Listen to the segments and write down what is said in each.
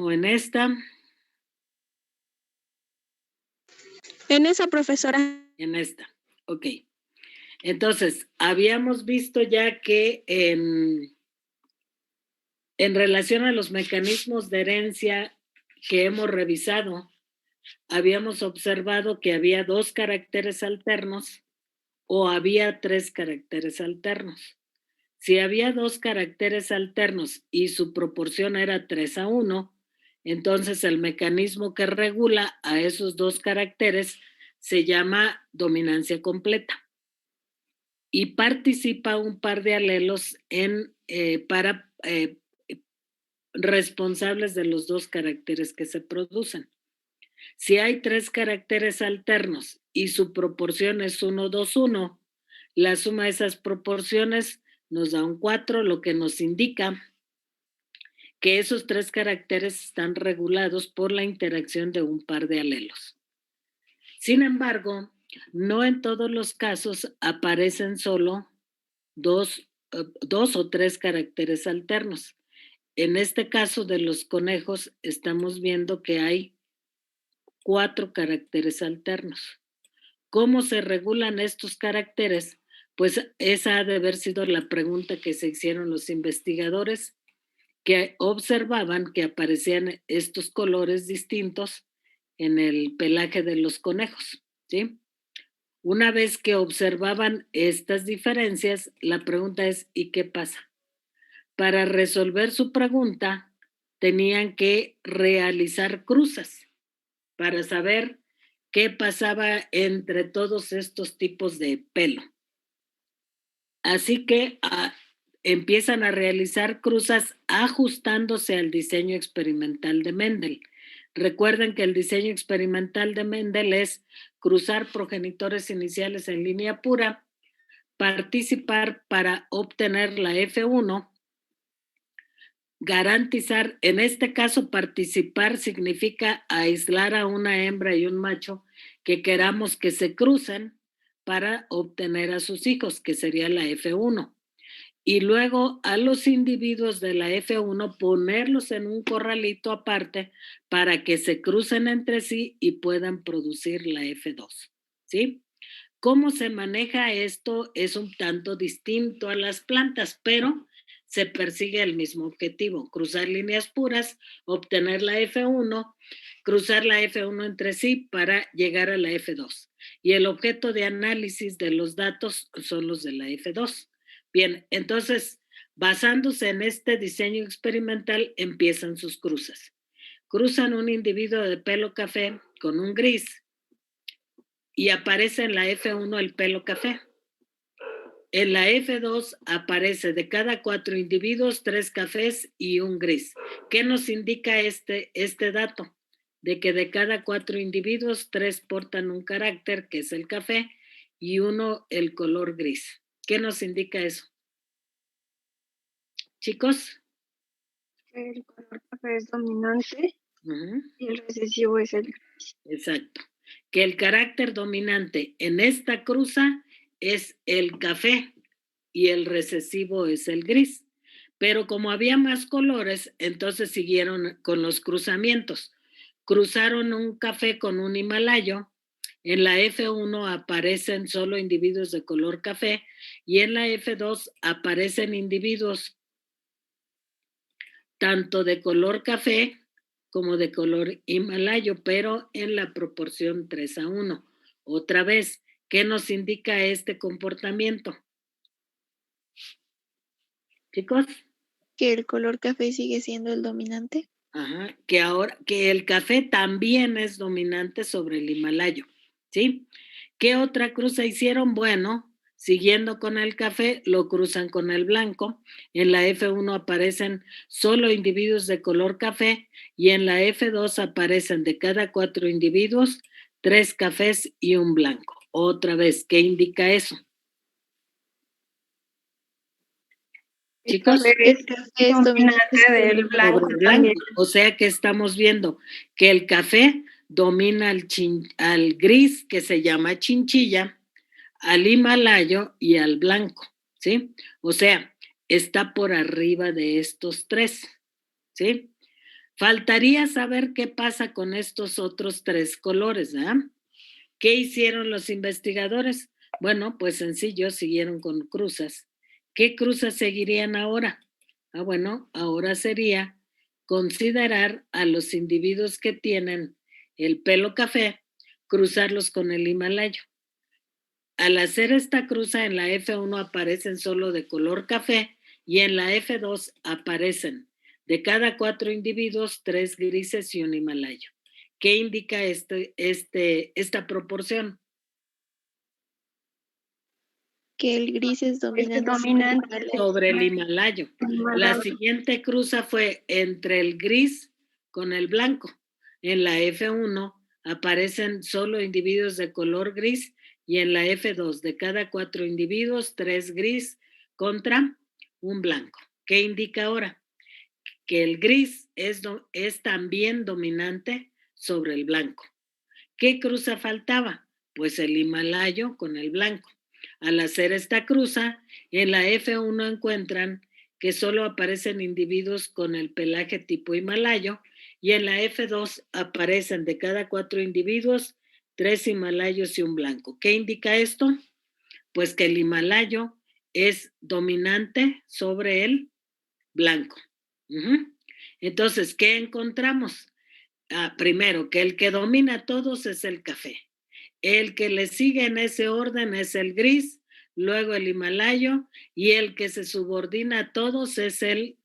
o en esta. En esa, profesora. En esta, ok. Entonces, habíamos visto ya que en relación a los mecanismos de herencia que hemos revisado, habíamos observado que había 2 caracteres alternos o había 3 caracteres alternos. Si había 2 caracteres alternos y su proporción era 3:1, entonces el mecanismo que regula a esos 2 caracteres se llama dominancia completa y participa un par de alelos responsables de los 2 caracteres que se producen. Si hay 3 caracteres alternos y su proporción es 1:2:1, la suma de esas proporciones nos da un 4, lo que nos indica que esos 3 caracteres están regulados por la interacción de un par de alelos. Sin embargo, no en todos los casos aparecen solo 2 o 3 caracteres alternos. En este caso de los conejos, estamos viendo que hay 4 caracteres alternos. ¿Cómo se regulan estos caracteres? Pues esa ha de haber sido la pregunta que se hicieron los investigadores, que observaban que aparecían estos colores distintos en el pelaje de los conejos, ¿sí? Una vez que observaban estas diferencias, la pregunta es, ¿y qué pasa? Para resolver su pregunta, tenían que realizar cruzas para saber qué pasaba entre todos estos tipos de pelo. Así que empiezan a realizar cruzas ajustándose al diseño experimental de Mendel. Recuerden que el diseño experimental de Mendel es cruzar progenitores iniciales en línea pura, participar para obtener la F1, garantizar, en este caso participar significa aislar a una hembra y un macho que queramos que se crucen para obtener a sus hijos, que sería la F1. Y luego a los individuos de la F1 ponerlos en un corralito aparte para que se crucen entre sí y puedan producir la F2, ¿sí? ¿Cómo se maneja esto? Es un tanto distinto a las plantas, pero se persigue el mismo objetivo, cruzar líneas puras, obtener la F1, cruzar la F1 entre sí para llegar a la F2. Y el objeto de análisis de los datos son los de la F2. Bien, entonces, basándose en este diseño experimental, empiezan sus cruces. Cruzan un individuo de pelo café con un gris y aparece en la F1 el pelo café. En la F2 aparece de cada 4 individuos 3 cafés y un gris. ¿Qué nos indica este dato? De que de cada 4 individuos 3 portan un carácter, que es el café, y 1 el color gris. ¿Qué nos indica eso? Chicos. El color café es dominante y el recesivo es el gris. Exacto. Que el carácter dominante en esta cruza es el café y el recesivo es el gris. Pero como había más colores, entonces siguieron con los cruzamientos. Cruzaron un café con un himalayo. En la F1 aparecen solo individuos de color café y en la F2 aparecen individuos tanto de color café como de color himalayo, pero en la proporción 3:1. Otra vez, ¿qué nos indica este comportamiento? Chicos. Que el color café sigue siendo el dominante. Ajá, que el café también es dominante sobre el himalayo, ¿sí? ¿Qué otra cruza hicieron? Bueno, siguiendo con el café, lo cruzan con el blanco. En la F1 aparecen solo individuos de color café y en la F2 aparecen de cada 4 individuos 3 cafés y un blanco. Otra vez, ¿qué indica eso? Chicos, el café es dominante del blanco también. O sea que estamos viendo que el café domina al gris, que se llama chinchilla, al himalayo y al blanco, ¿sí? O sea, está por arriba de estos 3, ¿sí? Faltaría saber qué pasa con estos otros 3 colores, ¿verdad? ¿Qué hicieron los investigadores? Bueno, pues sencillo, siguieron con cruzas. ¿Qué cruzas seguirían ahora? Bueno, ahora sería considerar a los individuos que tienen el pelo café, cruzarlos con el himalayo. Al hacer esta cruza en la F1 aparecen solo de color café y en la F2 aparecen de cada 4 individuos 3 grises y un himalayo. ¿Qué indica esta proporción? Que el gris es dominante, sobre el himalayo. La siguiente cruza fue entre el gris con el blanco. En la F1 aparecen solo individuos de color gris y en la F2 de cada 4 individuos 3 gris contra un blanco. ¿Qué indica ahora? Que el gris es también dominante sobre el blanco. ¿Qué cruza faltaba? Pues el himalayo con el blanco. Al hacer esta cruza, en la F1 encuentran que solo aparecen individuos con el pelaje tipo himalayo y en la F2 aparecen de cada 4 individuos 3 himalayos y un blanco. ¿Qué indica esto? Pues que el himalayo es dominante sobre el blanco. Entonces, ¿qué encontramos? Primero, que el que domina a todos es el café. El que le sigue en ese orden es el gris, luego el himalayo, y el que se subordina a todos es el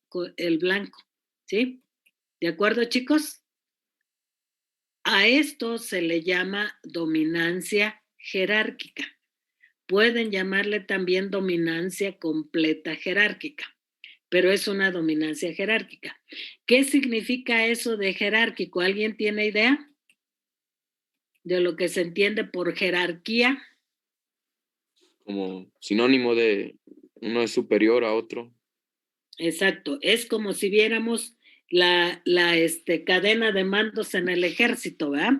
blanco. ¿Sí? ¿De acuerdo, chicos? A esto se le llama dominancia jerárquica. Pueden llamarle también dominancia completa jerárquica, pero es una dominancia jerárquica. ¿Qué significa eso de jerárquico? ¿Alguien tiene idea de lo que se entiende por jerarquía? Como sinónimo de uno es superior a otro. Exacto, es como si viéramos la cadena de mandos en el ejército, ¿verdad?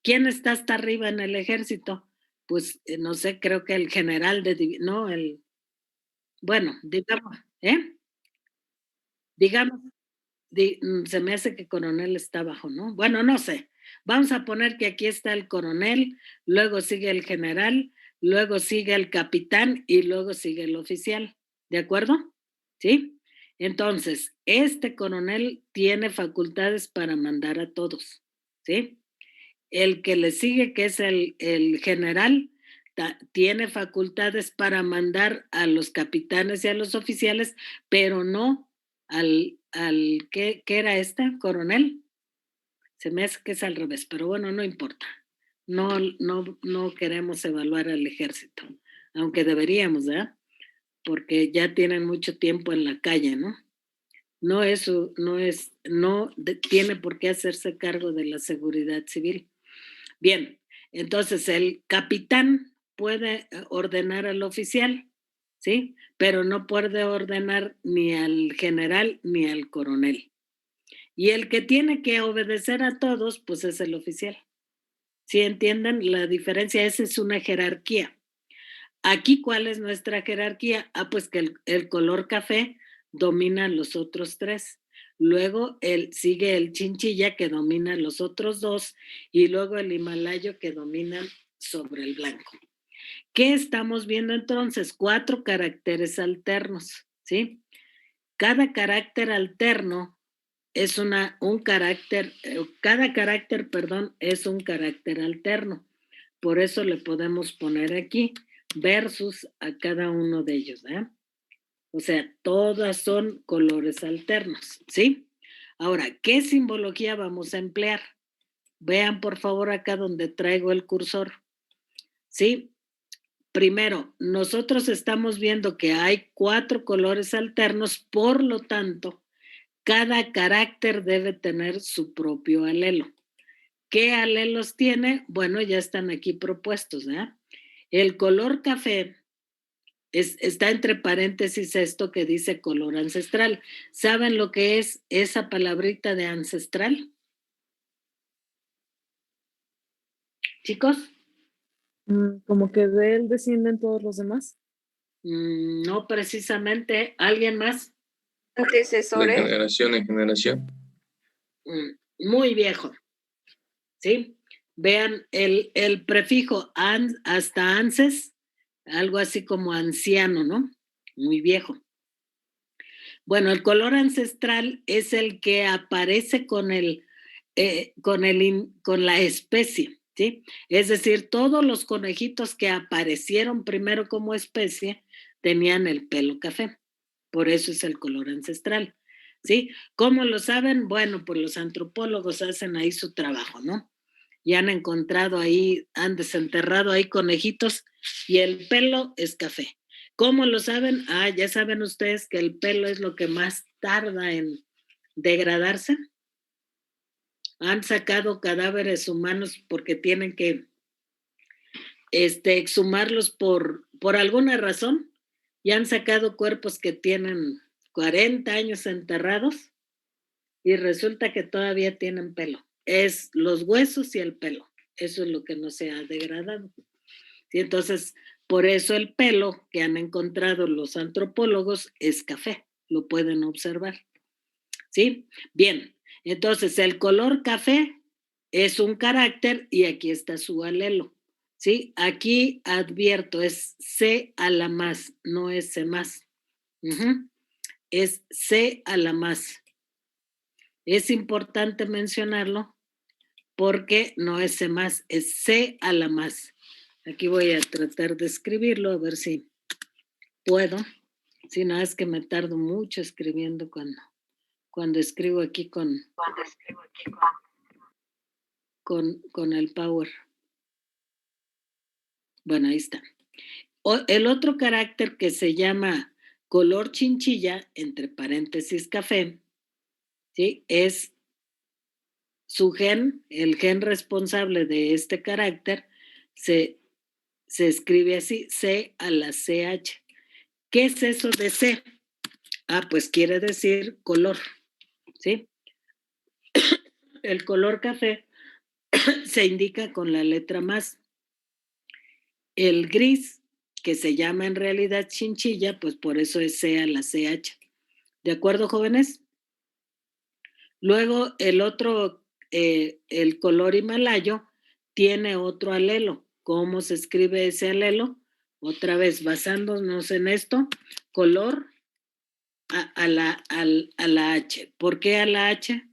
¿Quién está hasta arriba en el ejército? Pues no sé, creo que el general digamos, digamos, se me hace que coronel está abajo, ¿no? Bueno, no sé. Vamos a poner que aquí está el coronel, luego sigue el general, luego sigue el capitán y luego sigue el oficial. ¿De acuerdo? ¿Sí? Entonces, este coronel tiene facultades para mandar a todos. ¿Sí? El que le sigue, que es el general, tiene facultades para mandar a los capitanes y a los oficiales, pero no ¿qué era coronel? Se me hace que es al revés, pero bueno, no importa. No queremos evaluar al ejército, aunque deberíamos, ¿verdad? Porque ya tienen mucho tiempo en la calle, ¿no? No tiene por qué hacerse cargo de la seguridad civil. Bien, entonces el capitán puede ordenar al oficial, ¿sí? Pero no puede ordenar ni al general ni al coronel. Y el que tiene que obedecer a todos, pues es el oficial. ¿Sí entienden la diferencia? Esa es una jerarquía. Aquí, ¿cuál es nuestra jerarquía? Pues que el color café domina a los otros 3. Luego sigue el chinchilla que domina a los otros 2 y luego el himalayo que domina sobre el blanco. ¿Qué estamos viendo entonces? 4 caracteres alternos, ¿sí? Cada carácter alterno es cada carácter, es un carácter alterno. Por eso le podemos poner aquí versus a cada uno de ellos, ¿eh? O sea, todas son colores alternos, ¿sí? Ahora, ¿qué simbología vamos a emplear? Vean por favor acá donde traigo el cursor, ¿sí? Primero, nosotros estamos viendo que hay 4 colores alternos, por lo tanto, cada carácter debe tener su propio alelo. ¿Qué alelos tiene? Bueno, ya están aquí propuestos, ¿eh? El color café está entre paréntesis esto que dice color ancestral. ¿Saben lo que es esa palabrita de ancestral? ¿Chicos? Como que de él descienden todos los demás. No precisamente. ¿Alguien más? Antecesores. De generación en generación. muy viejo, ¿sí? Vean el prefijo hasta anses, algo así como anciano, ¿no? Muy viejo. Bueno, el color ancestral es el que aparece con la especie, ¿sí? Es decir, todos los conejitos que aparecieron primero como especie tenían el pelo café. Por eso es el color ancestral, ¿sí? ¿Cómo lo saben? Bueno, pues los antropólogos hacen ahí su trabajo, ¿no? Y han encontrado ahí, han desenterrado ahí conejitos y el pelo es café. ¿Cómo lo saben? Ah, ya saben ustedes que el pelo es lo que más tarda en degradarse. Han sacado cadáveres humanos porque tienen que exhumarlos por alguna razón y han sacado cuerpos que tienen 40 años enterrados y resulta que todavía tienen pelo. Es los huesos y el pelo. Eso es lo que no se ha degradado. Y entonces, por eso el pelo que han encontrado los antropólogos es café, lo pueden observar. ¿Sí? Bien, entonces el color café es un carácter y aquí está su alelo. ¿Sí? Aquí advierto, es C a la más, no es C más. Es C a la más. Es importante mencionarlo porque no es C más, es C a la más. Aquí voy a tratar de escribirlo, a ver si puedo. Si no, es que me tardo mucho escribiendo cuando escribo aquí con el Power. Bueno, ahí está. El otro carácter que se llama color chinchilla, entre paréntesis café, ¿sí? Es su gen, el gen responsable de este carácter, se escribe así, C a la CH. ¿Qué es eso de C? Ah, pues quiere decir color, ¿sí? El color café se indica con la letra más. El gris, que se llama en realidad chinchilla, pues por eso es C a la CH. ¿De acuerdo, jóvenes? Luego el otro, el color himalayo, tiene otro alelo. ¿Cómo se escribe ese alelo? Otra vez, basándonos en esto, color a la H. ¿Por qué a la H?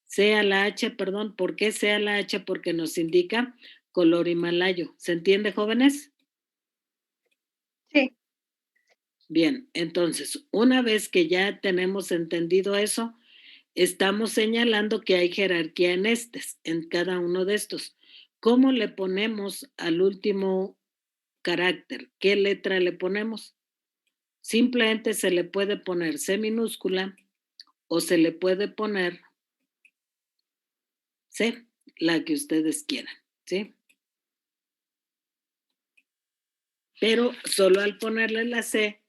C a la H, perdón. ¿Por qué C a la H? Porque nos indica color himalayo. ¿Se entiende, jóvenes? Sí. Bien, entonces, una vez que ya tenemos entendido eso, estamos señalando que hay jerarquía en cada uno de estos. ¿Cómo le ponemos al último carácter? ¿Qué letra le ponemos? Simplemente se le puede poner C minúscula o se le puede poner C, la que ustedes quieran, ¿sí? Pero solo al ponerle la C,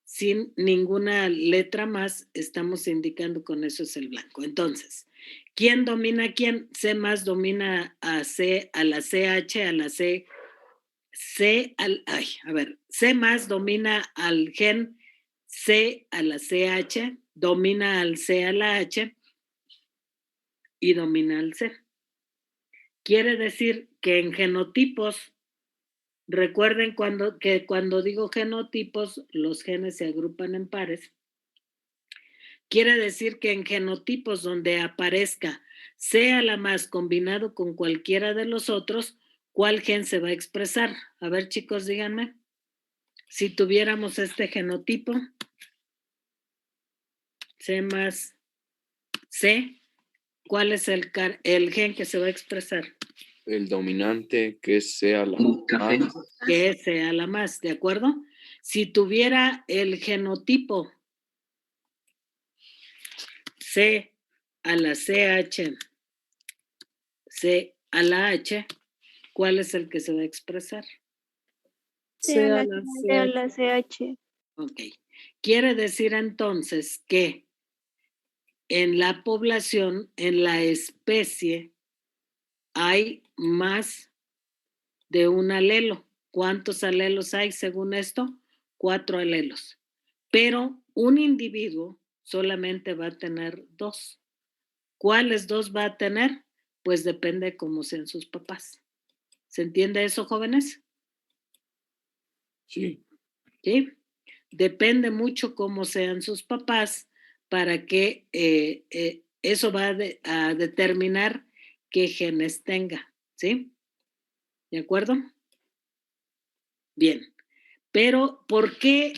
sin ninguna letra más, estamos indicando con eso es el blanco. Entonces, ¿quién domina a quién? C más domina a C, a la CH, a la C, C más domina al gen C a la CH, domina al C a la H y domina al C. Quiere decir que en genotipos, recuerden que cuando digo genotipos, los genes se agrupan en pares. Quiere decir que en genotipos donde aparezca sea la más combinado con cualquiera de los otros, ¿cuál gen se va a expresar? A ver, chicos, díganme. Si tuviéramos este genotipo, C más C, ¿cuál es el gen que se va a expresar? El dominante, que sea la café. más. Que sea la más, ¿de acuerdo? Si tuviera el genotipo C a la CH, C a la H, ¿cuál es el que se va a expresar? C a la CH. Ok. Quiere decir entonces que en la población, en la especie, hay más de un alelo. ¿Cuántos alelos hay según esto? 4 alelos. Pero un individuo solamente va a tener 2. ¿Cuáles dos va a tener? Pues depende cómo sean sus papás. ¿Se entiende eso, jóvenes? Sí. ¿Sí? Depende mucho cómo sean sus papás para que eso va a determinar qué genes tenga. ¿Sí? ¿De acuerdo? Bien. Pero, ¿por qué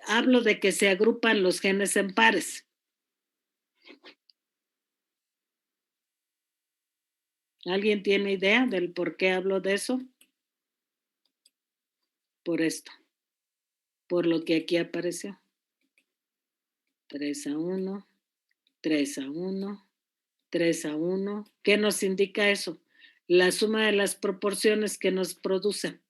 hablo de que se agrupan los genes en pares? ¿Alguien tiene idea del por qué hablo de eso? Por esto. Por lo que aquí apareció. 3-1, 3-1, 3-1. ¿Qué nos indica eso? La suma de las proporciones que nos producen.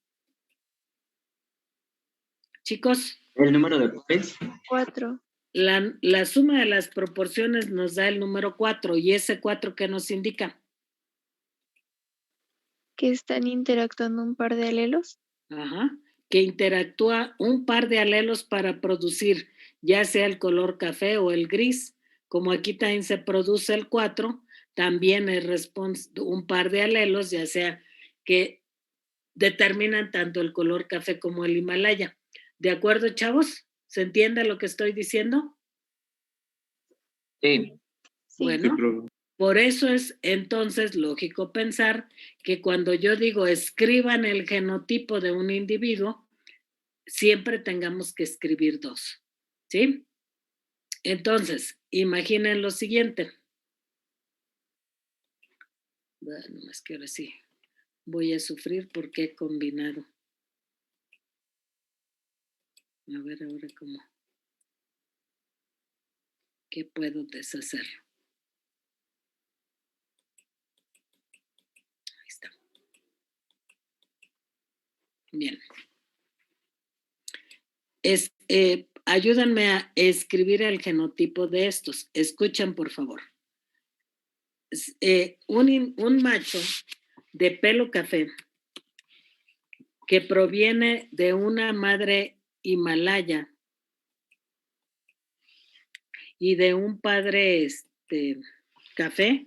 Chicos. ¿El número de pares? 4. La suma de las proporciones nos da el número 4. ¿Y ese 4 qué nos indica? Que están interactuando un par de alelos. Ajá. Que interactúa un par de alelos para producir ya sea el color café o el gris. Como aquí también se produce el 4, también es un par de alelos, ya sea que determinan tanto el color café como el Himalaya. ¿De acuerdo, chavos? ¿Se entiende lo que estoy diciendo? Sí. Bueno, Sí, por eso es entonces lógico pensar que cuando yo digo escriban el genotipo de un individuo, siempre tengamos que escribir 2. ¿Sí? Entonces, imaginen lo siguiente. Bueno, más que ahora sí, voy a sufrir porque he combinado. A ver ahora cómo. ¿Qué puedo deshacer? Ahí está. Bien. Ayúdenme a escribir el genotipo de estos. Escuchen, por favor. Un macho de pelo café que proviene de una madre himalaya y de un padre café.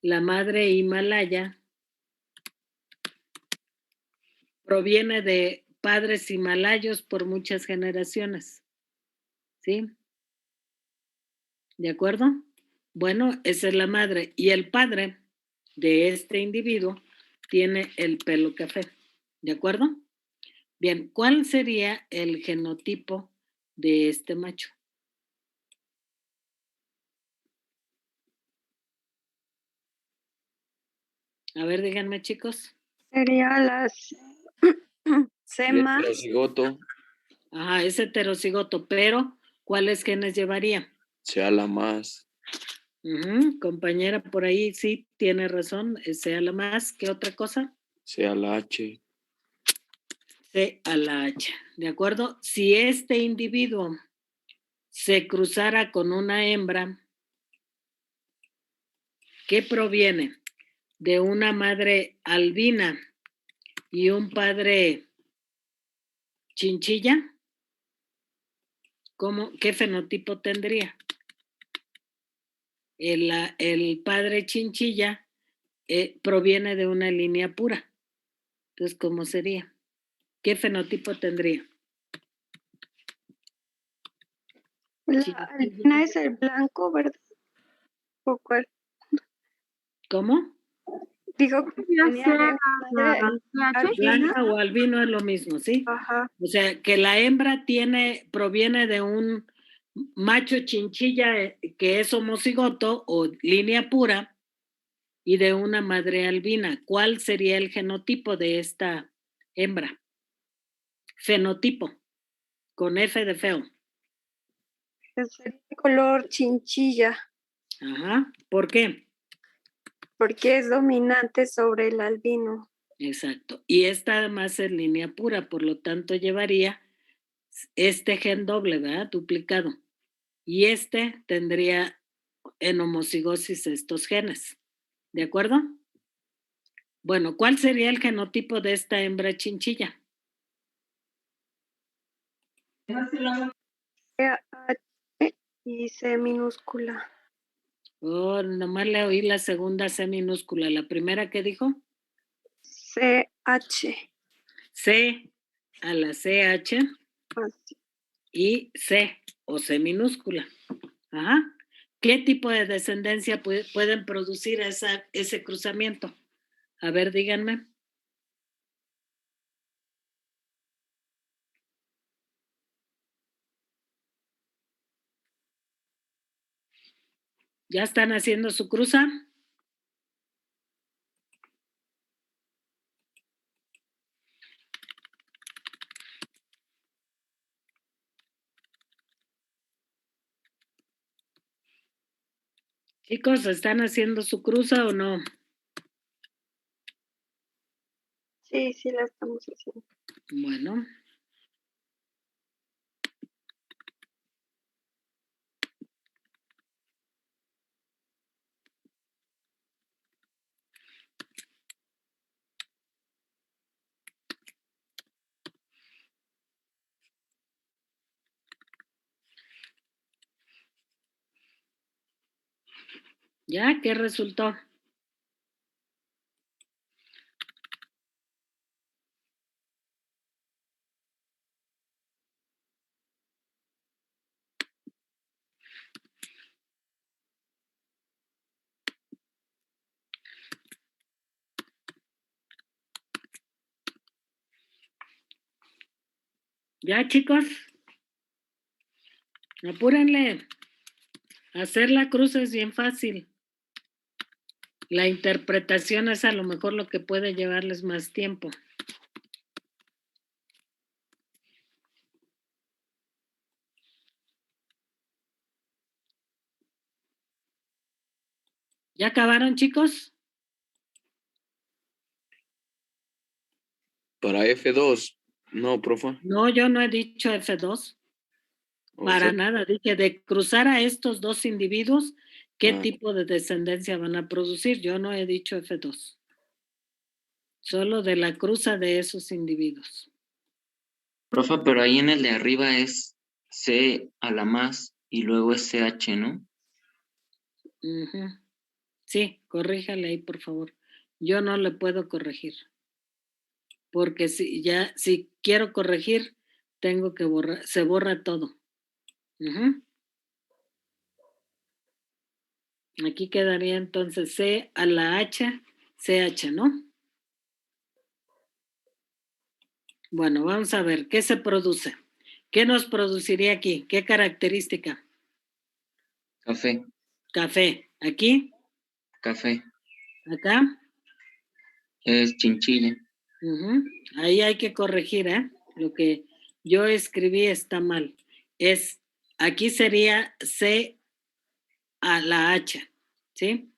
La madre himalaya proviene de padres himalayos por muchas generaciones. ¿Sí? ¿De acuerdo? Bueno, esa es la madre. Y el padre de este individuo tiene el pelo café. ¿De acuerdo? Bien, ¿cuál sería el genotipo de este macho? A ver, díganme, chicos. Sería las C El más. heterocigoto Ajá, es heterocigoto, pero ¿cuáles genes llevaría? sea la más. Compañera, por ahí sí tiene razón, sea la más. ¿Qué otra cosa? Sea la H. C a la H. ¿De acuerdo? Si este individuo se cruzara con una hembra que proviene de una madre albina y un padre chinchilla, ¿qué fenotipo tendría? El padre chinchilla proviene de una línea pura. Entonces, ¿cómo sería? ¿Qué fenotipo tendría? La albina es el blanco, ¿verdad? ¿O cuál? ¿Cómo? Dijo que venía de madre albina. Blanca o albino es lo mismo, ¿sí? Ajá. O sea, que la hembra proviene de un macho chinchilla que es homocigoto o línea pura y de una madre albina. ¿Cuál sería el genotipo de esta hembra? Fenotipo, con F de feo. Sería color chinchilla, Ajá, ¿por qué? porque es dominante sobre el albino. Exacto. Y esta además es línea pura, por lo tanto llevaría este gen doble, ¿verdad? Duplicado. Y este tendría en homocigosis estos genes. ¿De acuerdo? Bueno, ¿cuál sería el genotipo de esta hembra chinchilla? y C minúscula. Oh, nomás le oí la segunda C minúscula. ¿La primera qué dijo? CH. C a la CH Así. y C o C minúscula. Ajá. ¿Qué tipo de descendencia pueden producir ese cruzamiento? A ver, díganme. ¿Ya están haciendo su cruza? Chicos, ¿están haciendo su cruza o no? Sí, sí la estamos haciendo. Bueno. ¿Ya? ¿Qué resultó? ¿Ya, chicos? Apúrenle. Hacer la cruz es bien fácil. La interpretación es a lo mejor lo que puede llevarles más tiempo. ¿Ya acabaron, chicos? Para F2, no, profe. No, yo no he dicho F2. O Para sea, nada. Dije de cruzar a estos dos individuos, ¿qué Ah. tipo de descendencia van a producir? Yo no he dicho F2. Solo de la cruza de esos individuos. Profe, pero ahí en el de arriba es C a la más y luego es CH, ¿no? Ujú. Sí, corríjale ahí, por favor. Yo no le puedo corregir. Porque si quiero corregir, tengo que borrar, se borra todo. Ujú. Aquí quedaría entonces C a la H, CH, ¿no? Bueno, vamos a ver, ¿qué se produce? ¿Qué nos produciría aquí? ¿Qué característica? Café, Café. ¿Aquí? café, ¿Acá? es chinchilla. Ujú. Ahí hay que corregir, ¿eh? Lo que yo escribí está mal. Aquí sería C a la H, ¿sí?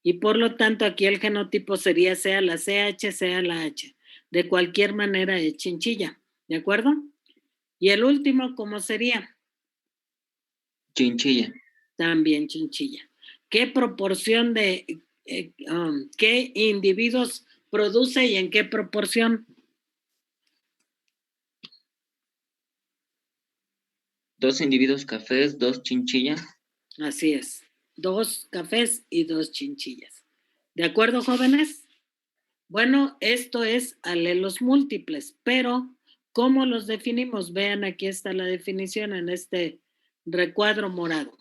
Y por lo tanto aquí el genotipo sería C a la CH, C a la H. De cualquier manera es chinchilla, ¿de acuerdo? Y el último, ¿cómo sería? Chinchilla. También chinchilla. ¿Qué proporción qué individuos produce y en qué proporción? 2 individuos cafés, 2 chinchilla. Así es, 2 cafés y 2 chinchillas. ¿De acuerdo, jóvenes? Bueno, esto es alelos múltiples, pero ¿cómo los definimos? Vean, aquí está la definición en este recuadro morado.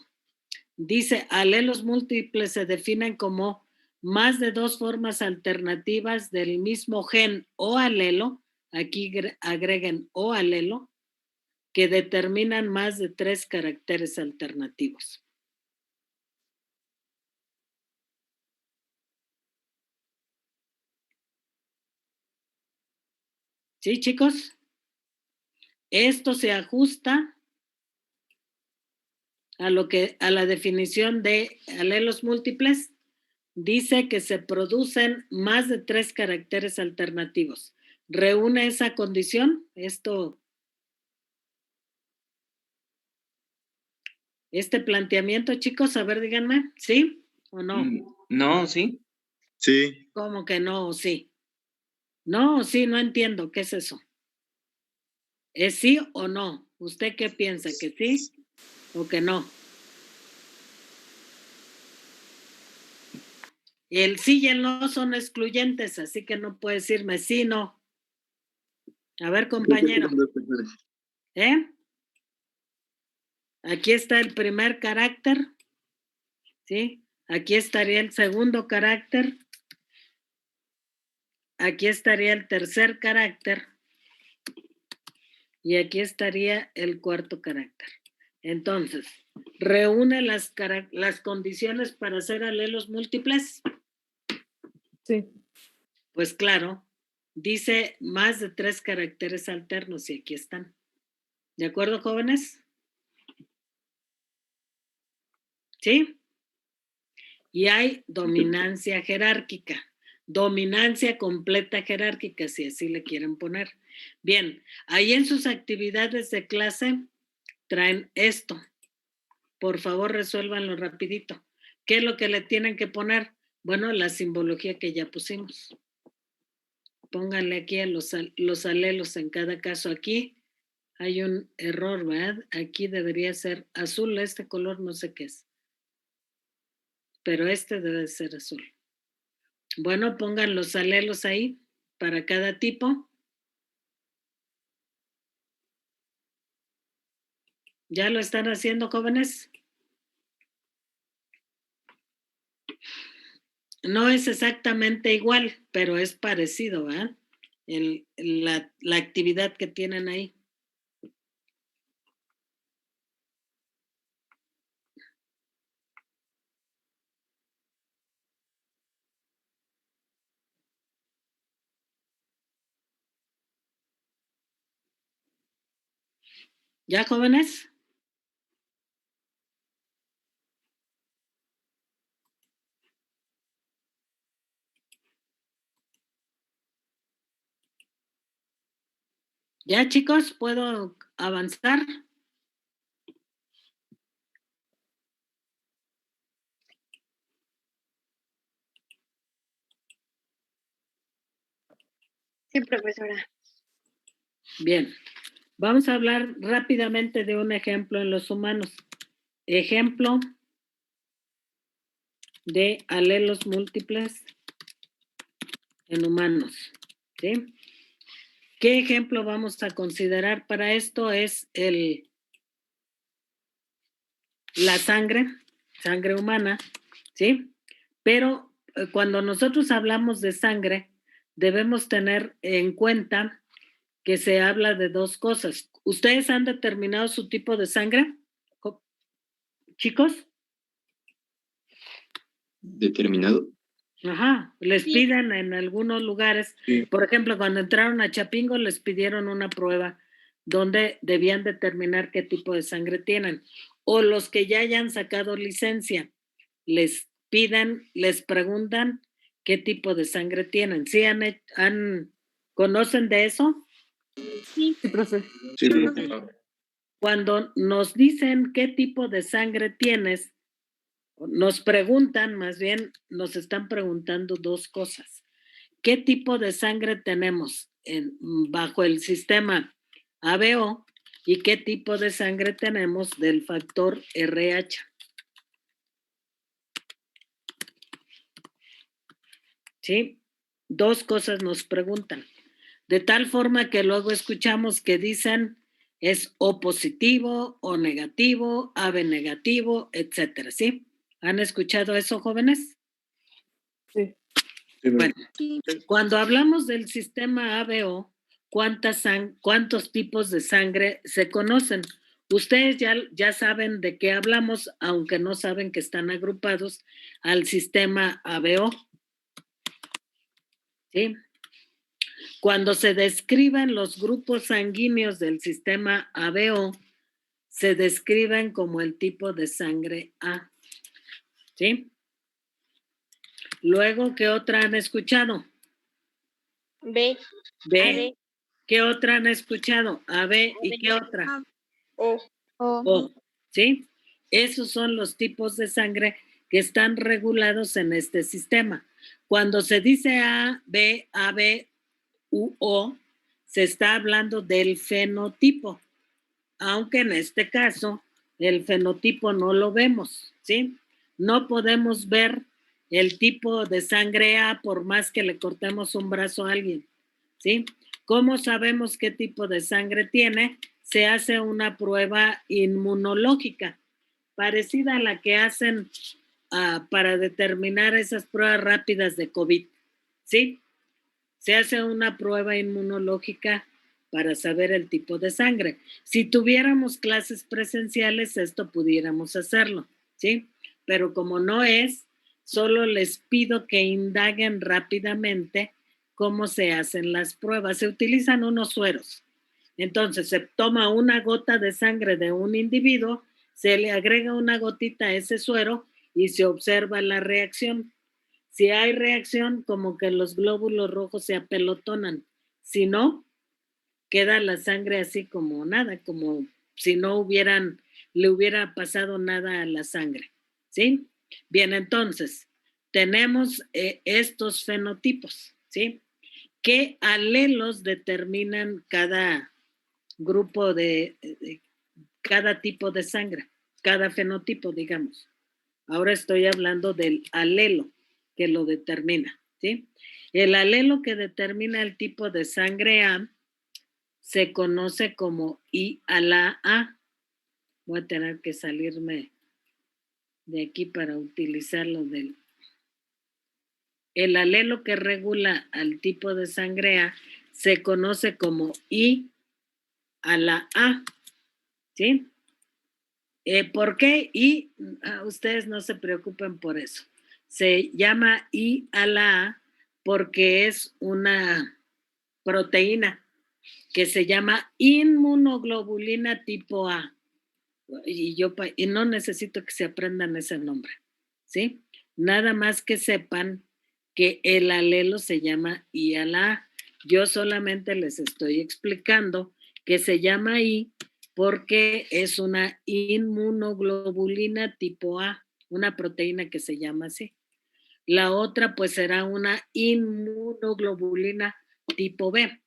Dice, alelos múltiples se definen como más de 2 formas alternativas del mismo gen o alelo, aquí agreguen o alelo, que determinan más de 3 caracteres alternativos. ¿Sí, chicos? Esto se ajusta a la definición de alelos múltiples. Dice que se producen más de 3 caracteres alternativos. ¿Reúne esa condición? Este planteamiento, chicos, a ver, díganme, ¿sí o no? No, ¿sí? Sí. ¿Cómo que no o sí? No o sí, no entiendo, ¿qué es eso? ¿Es sí o no? ¿Usted qué piensa? ¿Que sí o que no? El sí y el no son excluyentes, así que no puedes decirme sí, no. A ver, compañero. ¿Eh? Aquí está el primer carácter, ¿sí? Aquí estaría el segundo carácter. Aquí estaría el tercer carácter. Y aquí estaría el cuarto carácter. Entonces, reúne las condiciones para hacer alelos múltiples. Sí. Pues claro, dice más de 3 caracteres alternos y aquí están. ¿De acuerdo, jóvenes? ¿Sí? Y hay dominancia jerárquica, dominancia completa jerárquica, si así le quieren poner. Bien, ahí en sus actividades de clase traen esto. Por favor, resuélvanlo rapidito. ¿Qué es lo que le tienen que poner? Bueno, la simbología que ya pusimos. Pónganle aquí a los alelos en cada caso. Aquí hay un error, ¿verdad? Aquí debería ser azul, este color no sé qué es. Pero este debe ser azul. Bueno, pongan los alelos ahí para cada tipo. ¿Ya lo están haciendo, jóvenes? No es exactamente igual, pero es parecido, ¿verdad? La actividad que tienen ahí. ¿Ya, jóvenes? ¿Ya, chicos? ¿Puedo avanzar? Sí, profesora. Bien. Vamos a hablar rápidamente de un ejemplo en los humanos. Ejemplo de alelos múltiples en humanos. ¿Sí? ¿Qué ejemplo vamos a considerar para esto? Es la sangre humana, ¿sí? Pero cuando nosotros hablamos de sangre, debemos tener en cuenta que se habla de dos cosas. ¿Ustedes han determinado su tipo de sangre, chicos? ¿Determinado? Ajá, les Sí. piden en algunos lugares, Sí. por ejemplo, cuando entraron a Chapingo les pidieron una prueba donde debían determinar qué tipo de sangre tienen. O los que ya hayan sacado licencia, les preguntan qué tipo de sangre tienen. ¿Sí conocen de eso? Sí. Sí, profe. Sí, Cuando nos dicen qué tipo de sangre tienes, nos preguntan, más bien nos están preguntando dos cosas. ¿Qué tipo de sangre tenemos bajo el sistema ABO y qué tipo de sangre tenemos del factor RH? ¿Sí? Dos cosas nos preguntan. De tal forma que luego escuchamos que dicen es O positivo, O negativo, AB negativo, etcétera, ¿sí? ¿Han escuchado eso, jóvenes? Sí. Bueno, Sí. cuando hablamos del sistema ABO, ¿cuántos tipos de sangre se conocen? Ustedes ya saben de qué hablamos, aunque no saben que están agrupados al sistema ABO. ¿Sí? Cuando se describen los grupos sanguíneos del sistema ABO, se describen como el tipo de sangre A. ¿Sí? Luego, ¿qué otra han escuchado? B. B. ¿Qué otra han escuchado? AB. ¿Y qué otra? O. O. ¿Sí? Esos son los tipos de sangre que están regulados en este sistema. Cuando se dice A, B, AB, U, O, se está hablando del fenotipo, aunque en este caso el fenotipo no lo vemos, ¿sí? No podemos ver el tipo de sangre A por más que le cortemos un brazo a alguien, ¿sí? ¿Cómo sabemos qué tipo de sangre tiene? Se hace una prueba inmunológica, parecida a la que hacen para determinar esas pruebas rápidas de COVID, ¿sí? Se hace una prueba inmunológica para saber el tipo de sangre. Si tuviéramos clases presenciales, esto pudiéramos hacerlo, ¿sí? Pero como no es, solo les pido que indaguen rápidamente cómo se hacen las pruebas. Se utilizan unos sueros. Entonces, se toma una gota de sangre de un individuo, se le agrega una gotita a ese suero y se observa la reacción. Si hay reacción, como que los glóbulos rojos se apelotonan. Si no, queda la sangre así como nada, como si no le hubiera pasado nada a la sangre. ¿Sí? Bien, entonces, tenemos estos fenotipos, ¿sí? ¿Qué alelos determinan cada grupo cada tipo de sangre, cada fenotipo, digamos? Ahora estoy hablando del alelo que lo determina, ¿sí? El alelo que determina el tipo de sangre A se conoce como I a la A. Voy a tener que salirme de aquí para utilizarlo del... El alelo que regula al tipo de sangre A se conoce como I a la A, ¿sí? ¿Por qué? Y ustedes no se preocupen por eso. Se llama I a la A porque es una proteína que se llama inmunoglobulina tipo A. Y no necesito que se aprendan ese nombre, ¿sí? Nada más que sepan que el alelo se llama I a la A. Yo solamente les estoy explicando que se llama I porque es una inmunoglobulina tipo A, una proteína que se llama así. La otra pues será una inmunoglobulina tipo B.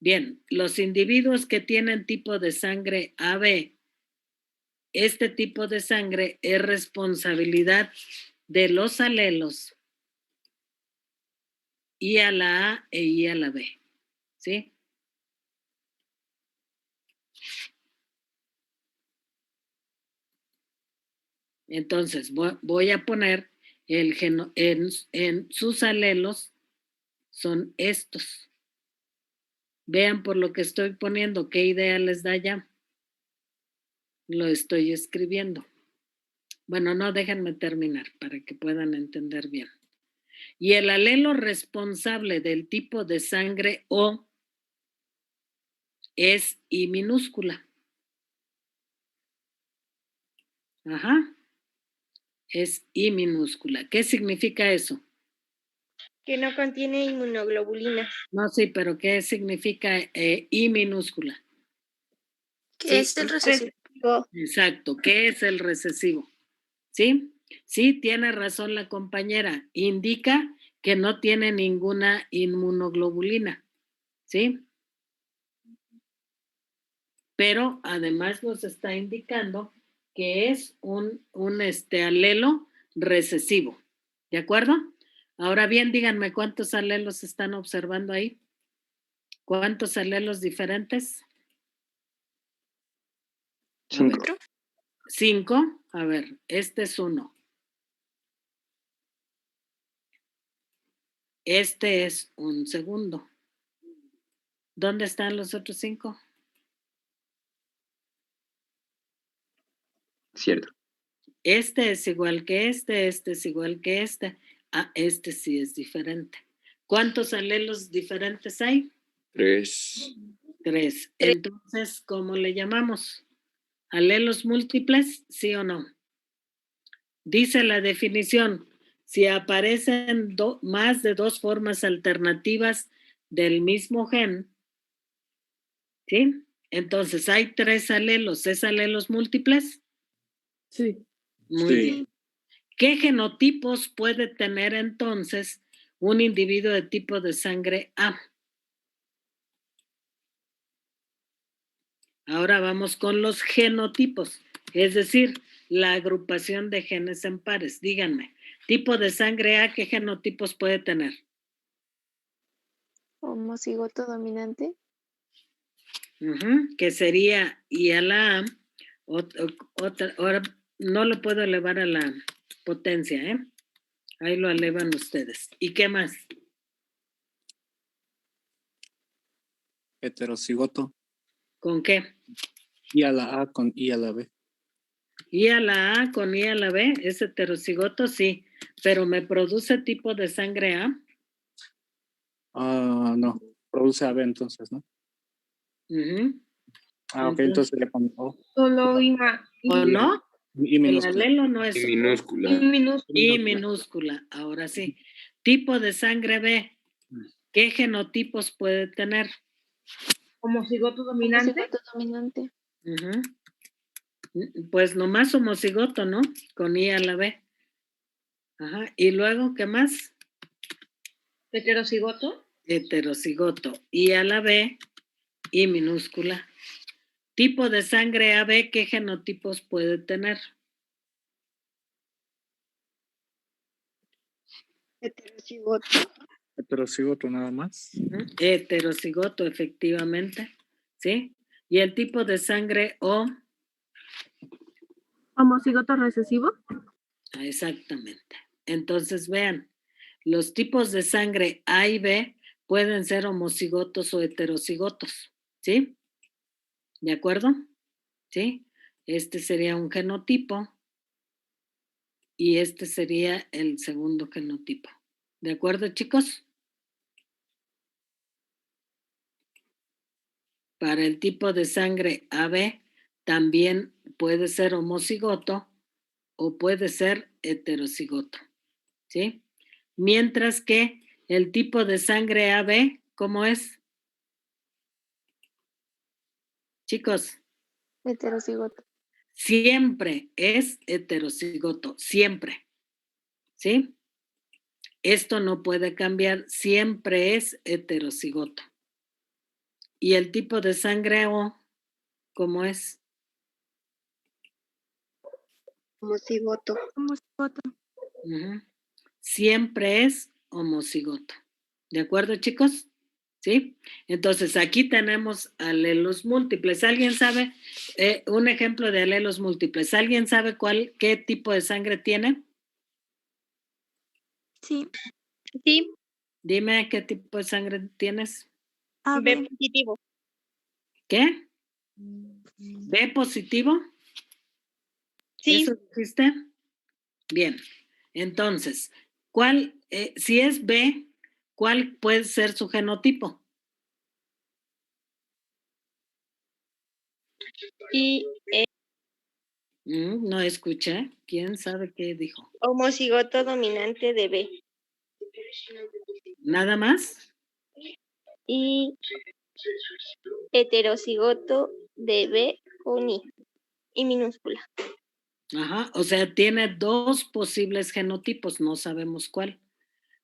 Bien, los individuos que tienen tipo de sangre AB, este tipo de sangre es responsabilidad de los alelos I a la A e I a la B, ¿sí? Entonces, voy a poner en sus alelos son estos. Vean por lo que estoy poniendo, qué idea les da ya. Lo estoy escribiendo. Bueno, no, déjenme terminar para que puedan entender bien. Y el alelo responsable del tipo de sangre O es I minúscula. Ajá. Es I minúscula. ¿Qué significa eso? Que no contiene inmunoglobulinas. No, sí, pero ¿qué significa I minúscula? ¿Qué es el recesivo? Exacto, ¿qué es el recesivo? ¿Sí? Sí, tiene razón la compañera. Indica que no tiene ninguna inmunoglobulina. ¿Sí? Pero además nos está indicando que es un alelo recesivo. ¿De acuerdo? Ahora bien, díganme cuántos alelos están observando ahí. ¿Cuántos alelos diferentes? 5. 5. A ver, este es 1. Este es un segundo. ¿Dónde están los otros 5? Cierto. Este es igual que este es igual que este. Este sí es diferente. ¿Cuántos alelos diferentes hay? 3. 3. Entonces, ¿cómo le llamamos? ¿Alelos múltiples? ¿Sí o no? Dice la definición, si aparecen más de 2 formas alternativas del mismo gen, ¿sí? Entonces hay 3 alelos. ¿Es alelos múltiples? Sí. Muy bien. ¿Qué genotipos puede tener entonces un individuo de tipo de sangre A? Ahora vamos con los genotipos, es decir, la agrupación de genes en pares. Díganme, Tipo de sangre A, ¿qué genotipos puede tener? Homocigoto dominante. Que sería y a la A, otra, ahora no lo puedo elevar a la potencia, ¿eh? Ahí lo elevan ustedes. ¿Y qué más? Heterocigoto. ¿Con qué? Y a la A con I a la B. Y a la A con I a la B, es heterocigoto, sí, pero ¿me produce tipo de sangre A? No, produce AB entonces, ¿no? Ujú. Ok, entonces le pongo O. Solo ¿O no? Y El minúscula. alelo no es Y minúscula. I minúscula, ahora sí. Tipo de sangre B, ¿qué genotipos puede tener? homocigoto dominante. Homocigoto dominante. Ujú. Pues nomás homocigoto, ¿no? Con I a la B. Ajá. ¿Y luego qué más? Heterocigoto. Heterocigoto. I a la B, I minúscula. Tipo de sangre AB, ¿qué genotipos puede tener? Heterocigoto. Heterocigoto nada más. Heterocigoto, efectivamente. ¿Sí? ¿Y el tipo de sangre O? Homocigoto recesivo. Exactamente. Entonces, vean, los tipos de sangre A y B pueden ser homocigotos o heterocigotos. ¿Sí? ¿De acuerdo? ¿Sí? Este sería un genotipo y este sería el segundo genotipo. ¿De acuerdo, chicos? Para el tipo de sangre AB también puede ser homocigoto o puede ser heterocigoto, ¿sí? Mientras que el tipo de sangre AB, ¿cómo es? Chicos, Heterocigoto. siempre es heterocigoto, siempre, ¿sí? Esto no puede cambiar, siempre es heterocigoto. ¿Y el tipo de sangre O, cómo es? Homocigoto. Homocigoto. Siempre es homocigoto. ¿De acuerdo, chicos? ¿Sí? Entonces, aquí tenemos alelos múltiples. ¿Alguien sabe un ejemplo de alelos múltiples? ¿Alguien sabe qué tipo de sangre tiene? Sí. Sí. Dime qué tipo de sangre tienes. AB. B positivo. ¿Qué? ¿B positivo? Sí. ¿Eso dijiste? Bien. Entonces, si es B, ¿cuál puede ser su genotipo? Y No escuché. ¿Quién sabe qué dijo? homocigoto dominante de B. ¿Nada más? Y heterocigoto de B con I. Y minúscula. Ajá, o sea, tiene dos posibles genotipos, no sabemos cuál.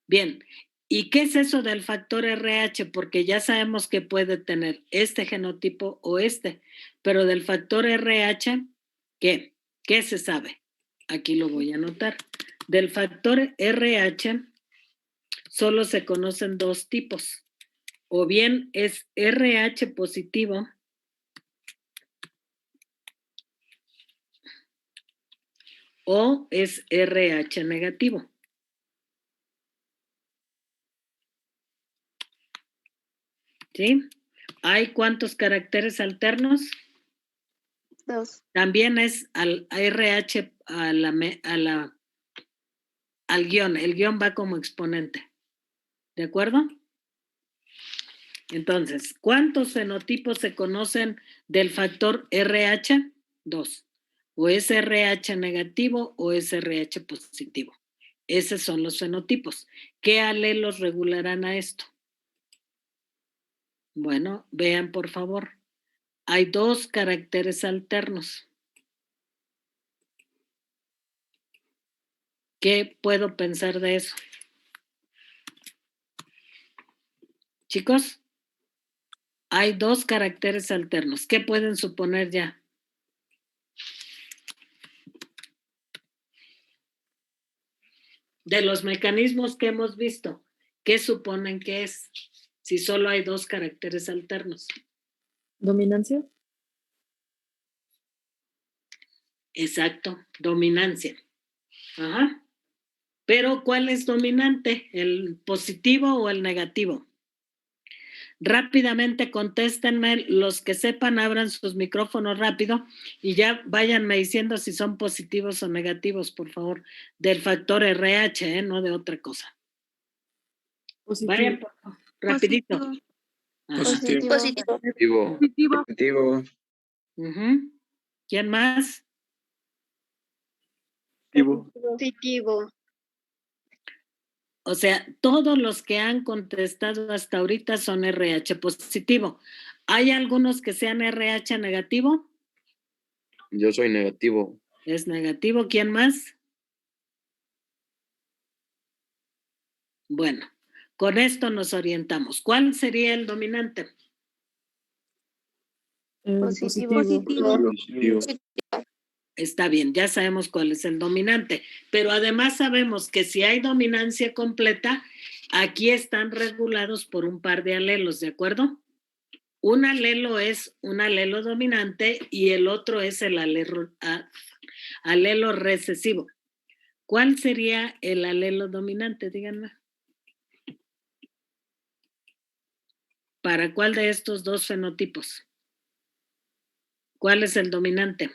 Bien, ¿y qué es eso del factor RH? Porque ya sabemos que puede tener este genotipo o este, pero del factor RH, ¿qué? ¿Qué se sabe? Aquí lo voy a anotar. Del factor RH solo se conocen dos tipos, o bien es RH positivo o es RH negativo. ¿Sí? ¿Hay cuántos caracteres alternos? 2. También es al RH al guión. El guión va como exponente. ¿De acuerdo? Entonces, ¿cuántos fenotipos se conocen del factor RH? 2. O es RH negativo o es RH positivo. Esos son los fenotipos. ¿Qué alelos regularán a esto? Bueno, vean por favor. Hay dos caracteres alternos. ¿Qué puedo pensar de eso? Chicos, hay dos caracteres alternos. ¿Qué pueden suponer ya? De los mecanismos que hemos visto, ¿qué suponen que es? Si solo hay dos caracteres alternos. ¿Dominancia? Exacto, dominancia. Ajá. Pero ¿cuál es dominante? ¿El positivo o el negativo? Rápidamente contéstenme, los que sepan, abran sus micrófonos rápido y ya váyanme diciendo si son positivos o negativos, por favor, del factor RH, no de otra cosa. Positivo. Vayan, por favor, rapidito. Positivo. Ajá. Positivo. Positivo. Positivo. Ujú. ¿Quién más? Positivo. Positivo. O sea, todos los que han contestado hasta ahorita son RH positivo. ¿Hay algunos que sean RH negativo? Yo soy negativo. Es negativo. ¿Quién más? Bueno, con esto nos orientamos. ¿Cuál sería el dominante? Positivo. Positivo. Está bien, ya sabemos cuál es el dominante, pero además sabemos que si hay dominancia completa, aquí están regulados por un par de alelos, ¿de acuerdo? Un alelo es un alelo dominante y el otro es el alelo recesivo. ¿Cuál sería el alelo dominante? Díganme. ¿Para cuál de estos dos fenotipos? ¿Cuál es el dominante?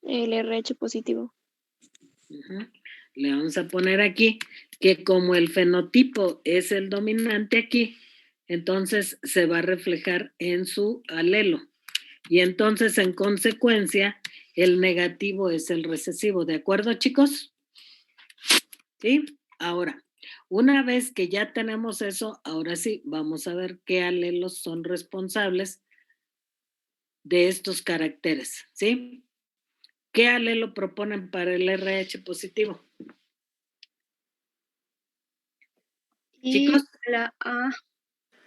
El RH positivo. Uh-huh. Le vamos a poner aquí que como el fenotipo es el dominante aquí, entonces se va a reflejar en su alelo. Y entonces, en consecuencia, el negativo es el recesivo. ¿De acuerdo, chicos? ¿Sí? Ahora, una vez que ya tenemos eso, ahora sí, vamos a ver qué alelos son responsables de estos caracteres. ¿Sí? ¿Qué alelo proponen para el RH positivo? Y Chicos, la A.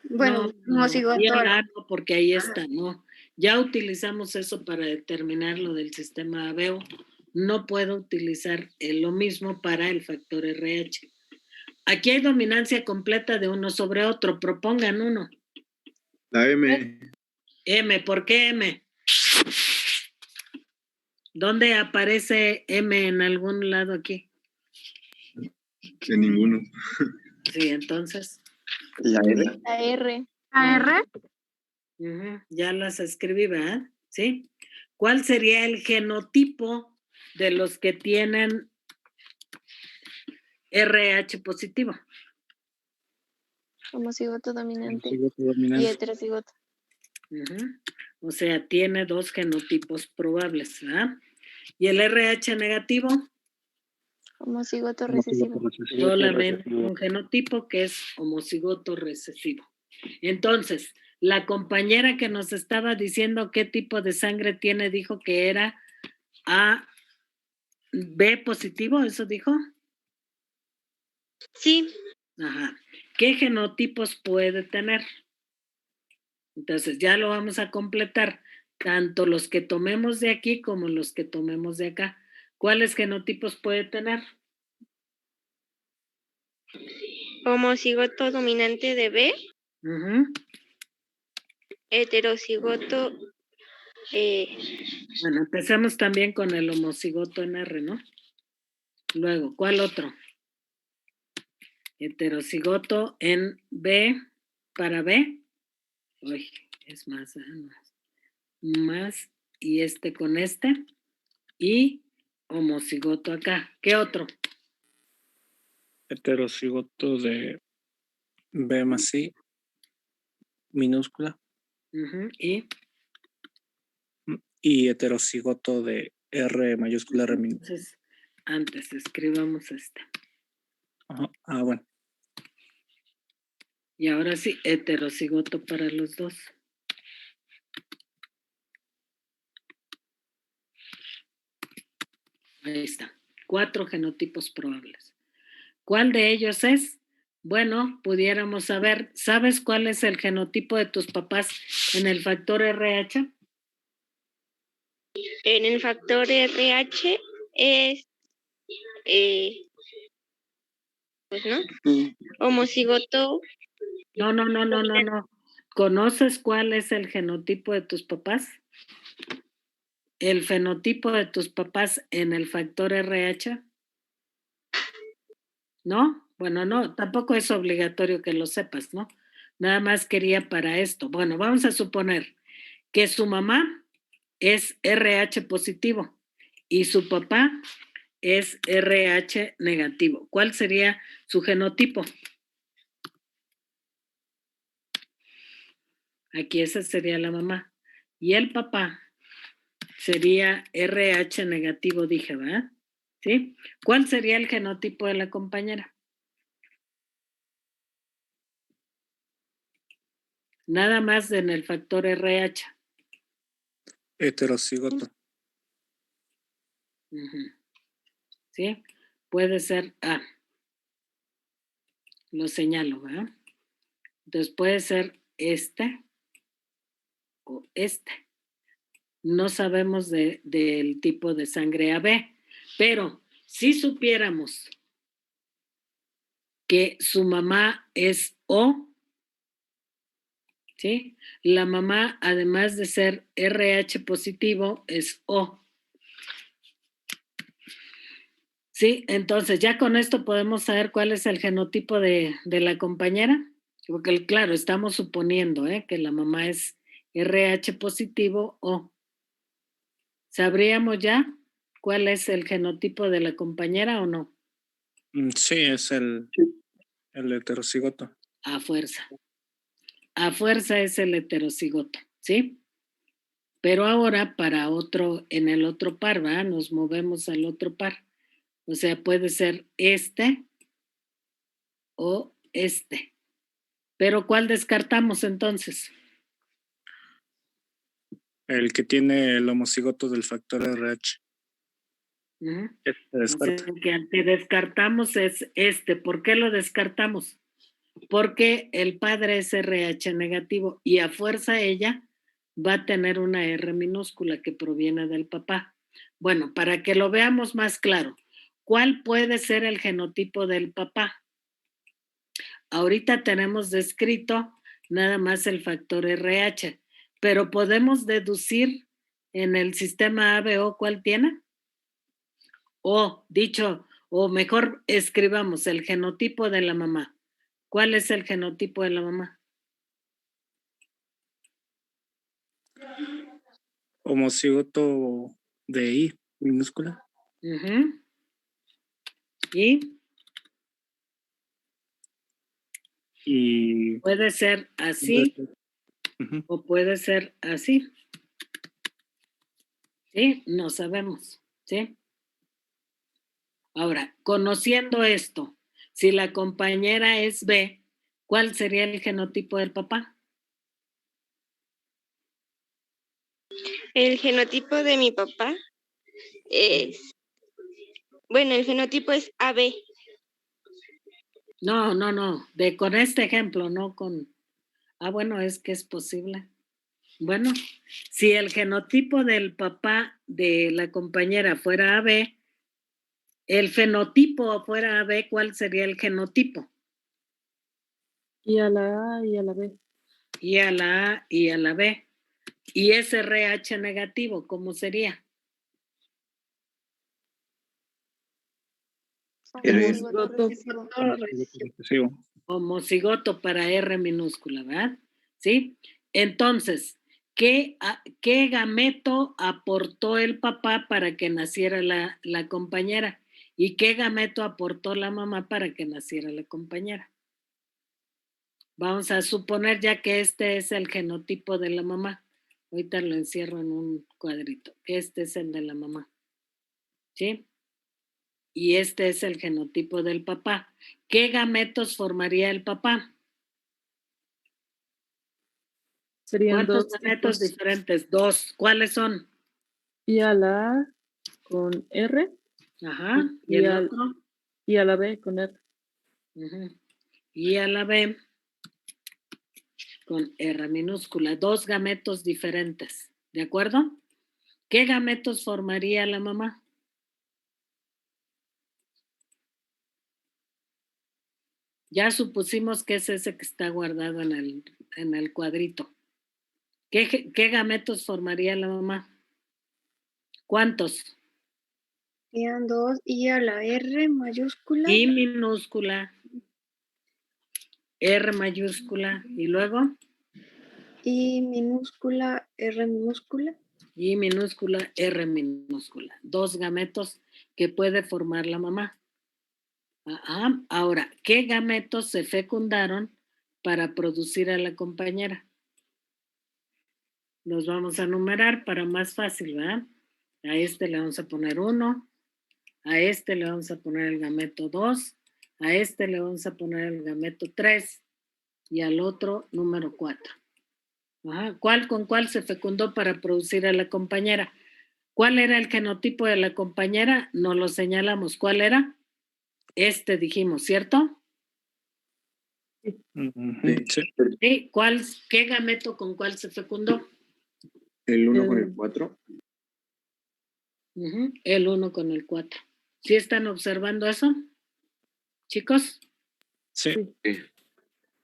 Bueno, no, homocigoto. ya no, porque ahí está, no. Ya utilizamos eso para determinar lo del sistema ABEO. No puedo utilizar lo mismo para el factor RH. Aquí hay dominancia completa de uno sobre otro. Propongan uno. La M. M, ¿por qué M? ¿Dónde aparece M en algún lado aquí? En ninguno. Sí, entonces. La R. La R. AR. Ya las escribí, ¿verdad? ¿Sí? ¿Cuál sería el genotipo de los que tienen RH positivo? Homocigoto dominante. Homocigoto Y dominante. heterocigoto. O sea, tiene dos genotipos probables, ¿verdad? ¿Y el RH negativo? Homocigoto recesivo. Solamente un genotipo que es homocigoto recesivo. Entonces, la compañera que nos estaba diciendo qué tipo de sangre tiene, dijo que era AB positivo, ¿eso dijo? Sí. Ajá. ¿Qué genotipos puede tener? Entonces, ya lo vamos a completar, tanto los que tomemos de aquí como los que tomemos de acá. ¿Cuáles genotipos puede tener? Homocigoto dominante de B. Uh-huh. Heterocigoto. Bueno, empecemos también con el homocigoto en R, ¿no? Luego, ¿cuál otro? Heterocigoto en B para B. Uy, es más, más y este con este. Y homocigoto acá. ¿Qué otro? Heterocigoto de B más I minúscula. Y heterocigoto de R mayúscula R minúscula. Entonces, antes escribamos este. Ajá. Ah, bueno. Y ahora sí, heterocigoto para los dos. Ahí está. 4 genotipos probables. ¿Cuál de ellos es? Bueno, pudiéramos saber. ¿Sabes cuál es el genotipo de tus papás en el factor RH? En el factor RH es ¿no? Homocigoto. No. ¿Conoces cuál es el genotipo de tus papás? ¿El fenotipo de tus papás en el factor RH? ¿No? Bueno, no, tampoco es obligatorio que lo sepas, ¿no? Nada más quería para esto. Bueno, vamos a suponer que su mamá es RH positivo y su papá es RH negativo. ¿Cuál sería su genotipo? Aquí esa sería la mamá. Y el papá sería RH negativo, dije, ¿verdad? ¿Sí? ¿Cuál sería el genotipo de la compañera? Nada más en el factor RH. Heterocigoto. ¿Sí? Puede ser A. Lo señalo, ¿verdad? Entonces puede ser este o este. No sabemos del tipo de sangre AB, pero si supiéramos que su mamá es O, ¿sí? La mamá, además de ser RH positivo, es O. Sí, entonces ya con esto podemos saber cuál es el genotipo de la compañera, porque claro, estamos suponiendo que la mamá es RH positivo O. ¿Sabríamos ya cuál es el genotipo de la compañera o no? Sí, es el heterocigoto. A fuerza. A fuerza es el heterocigoto, ¿sí? Pero ahora para otro, en el otro par, ¿verdad? Nos movemos al otro par. O sea, puede ser este o este. Pero ¿cuál descartamos entonces? El que tiene el homocigoto del factor RH. O sea, que el que descartamos es este. ¿Por qué lo descartamos? Porque el padre es RH negativo y a fuerza ella va a tener una R minúscula que proviene del papá. Bueno, para que lo veamos más claro, ¿cuál puede ser el genotipo del papá? Ahorita tenemos descrito nada más el factor RH, pero podemos deducir en el sistema ABO cuál tiene. O dicho, o mejor escribamos el genotipo de la mamá. ¿Cuál es el genotipo de la mamá? Homocigoto de I minúscula. Y puede ser así o puede ser así. ¿Sí? No sabemos. ¿Sí? Ahora, conociendo esto, si la compañera es B, ¿cuál sería el genotipo del papá? El genotipo de mi papá es, bueno, el genotipo es AB. No, con este ejemplo, no con, bueno, es que es posible. Bueno, si el genotipo del papá de la compañera fuera AB, el fenotipo fuera AB, ¿cuál sería el genotipo? Y a la A y a la B. Y a la A y a la B. Y ese RH negativo, ¿cómo sería? Homocigoto para R minúscula, ¿verdad? ¿Sí? Entonces, ¿qué gameto aportó el papá para que naciera la compañera? ¿Y qué gameto aportó la mamá para que naciera la compañera? Vamos a suponer ya que este es el genotipo de la mamá. Ahorita lo encierro en un cuadrito. Este es el de la mamá. ¿Sí? Y este es el genotipo del papá. ¿Qué gametos formaría el papá? Serían ¿Cuántos dos gametos tipos. diferentes? Dos. ¿Cuáles son? Y a la A con R. Ajá. ¿Y el otro? Y a la B con R. Y a la B con R minúscula. Dos gametos diferentes. ¿De acuerdo? ¿Qué gametos formaría la mamá? Ya supusimos que es ese que está guardado en el cuadrito. ¿Qué gametos formaría la mamá? ¿Cuántos? Quedan 2 y a la R mayúscula. I minúscula, R mayúscula, y luego I minúscula, R minúscula. I minúscula, R minúscula. 2 gametos que puede formar la mamá. Ajá. Ahora, ¿qué gametos se fecundaron para producir a la compañera? Los vamos a numerar para más fácil, ¿verdad? A este le vamos a poner 1, a este le vamos a poner el gameto 2, a este le vamos a poner el gameto 3 y al otro número 4. Ajá. ¿Cuál con cuál se fecundó para producir a la compañera? ¿Cuál era el genotipo de la compañera? Nos lo señalamos. ¿Cuál era? Este dijimos, ¿cierto? Sí. Sí. ¿Qué gameto con cuál se fecundó? El 1 con el 4. El 1 con el 4. ¿Sí están observando eso, chicos? Sí.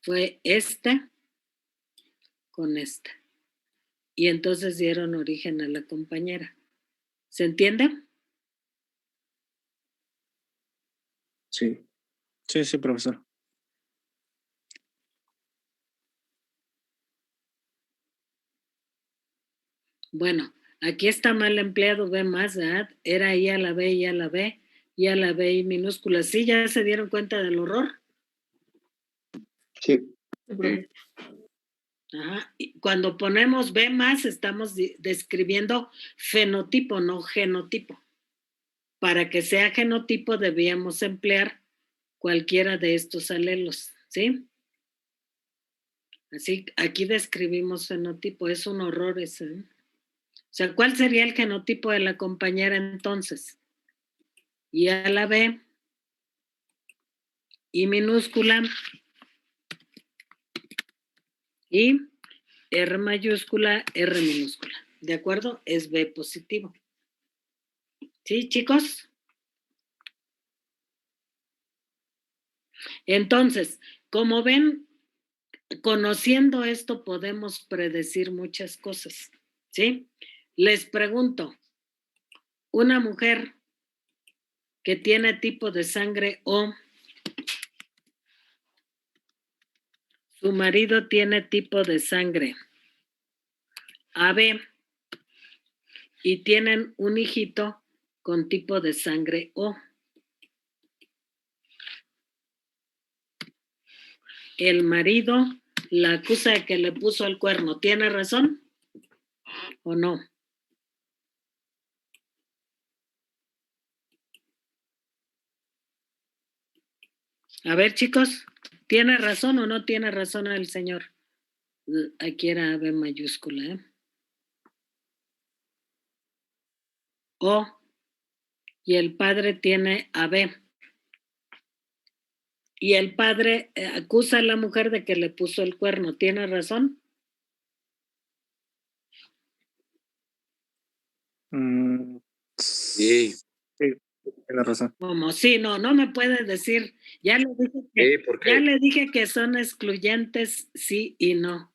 Fue este con este. Y entonces dieron origen a la compañera. ¿Se entiende? Sí. Sí, profesor. Bueno, aquí está mal empleado B más, ¿verdad? Era I a la B, I a la B, I a la B, I minúscula. ¿Sí ya se dieron cuenta del horror? Sí. Ajá. Y cuando ponemos B más, estamos describiendo fenotipo, no genotipo. Para que sea genotipo, debíamos emplear cualquiera de estos alelos, ¿sí? Así, aquí describimos fenotipo, es un horror ese, ¿eh? O sea, ¿cuál sería el genotipo de la compañera entonces? I a la B, I minúscula, y R mayúscula, R minúscula. ¿De acuerdo? Es B positivo. ¿Sí, chicos? Entonces, como ven, conociendo esto podemos predecir muchas cosas, ¿sí? Les pregunto, una mujer que tiene tipo de sangre O, su marido tiene tipo de sangre AB y tienen un hijito con tipo de sangre O. El marido la acusa de que le puso el cuerno. ¿Tiene razón o no? A ver, chicos, ¿tiene razón o no tiene razón el señor? Aquí era B mayúscula, ¿eh? O, y el padre tiene AB. Y el padre acusa a la mujer de que le puso el cuerno. ¿Tiene razón? Sí. Sí, tiene razón. Como sí, no me puede decir. Ya le dije que, Sí, porque ya le dije que son excluyentes, sí y no.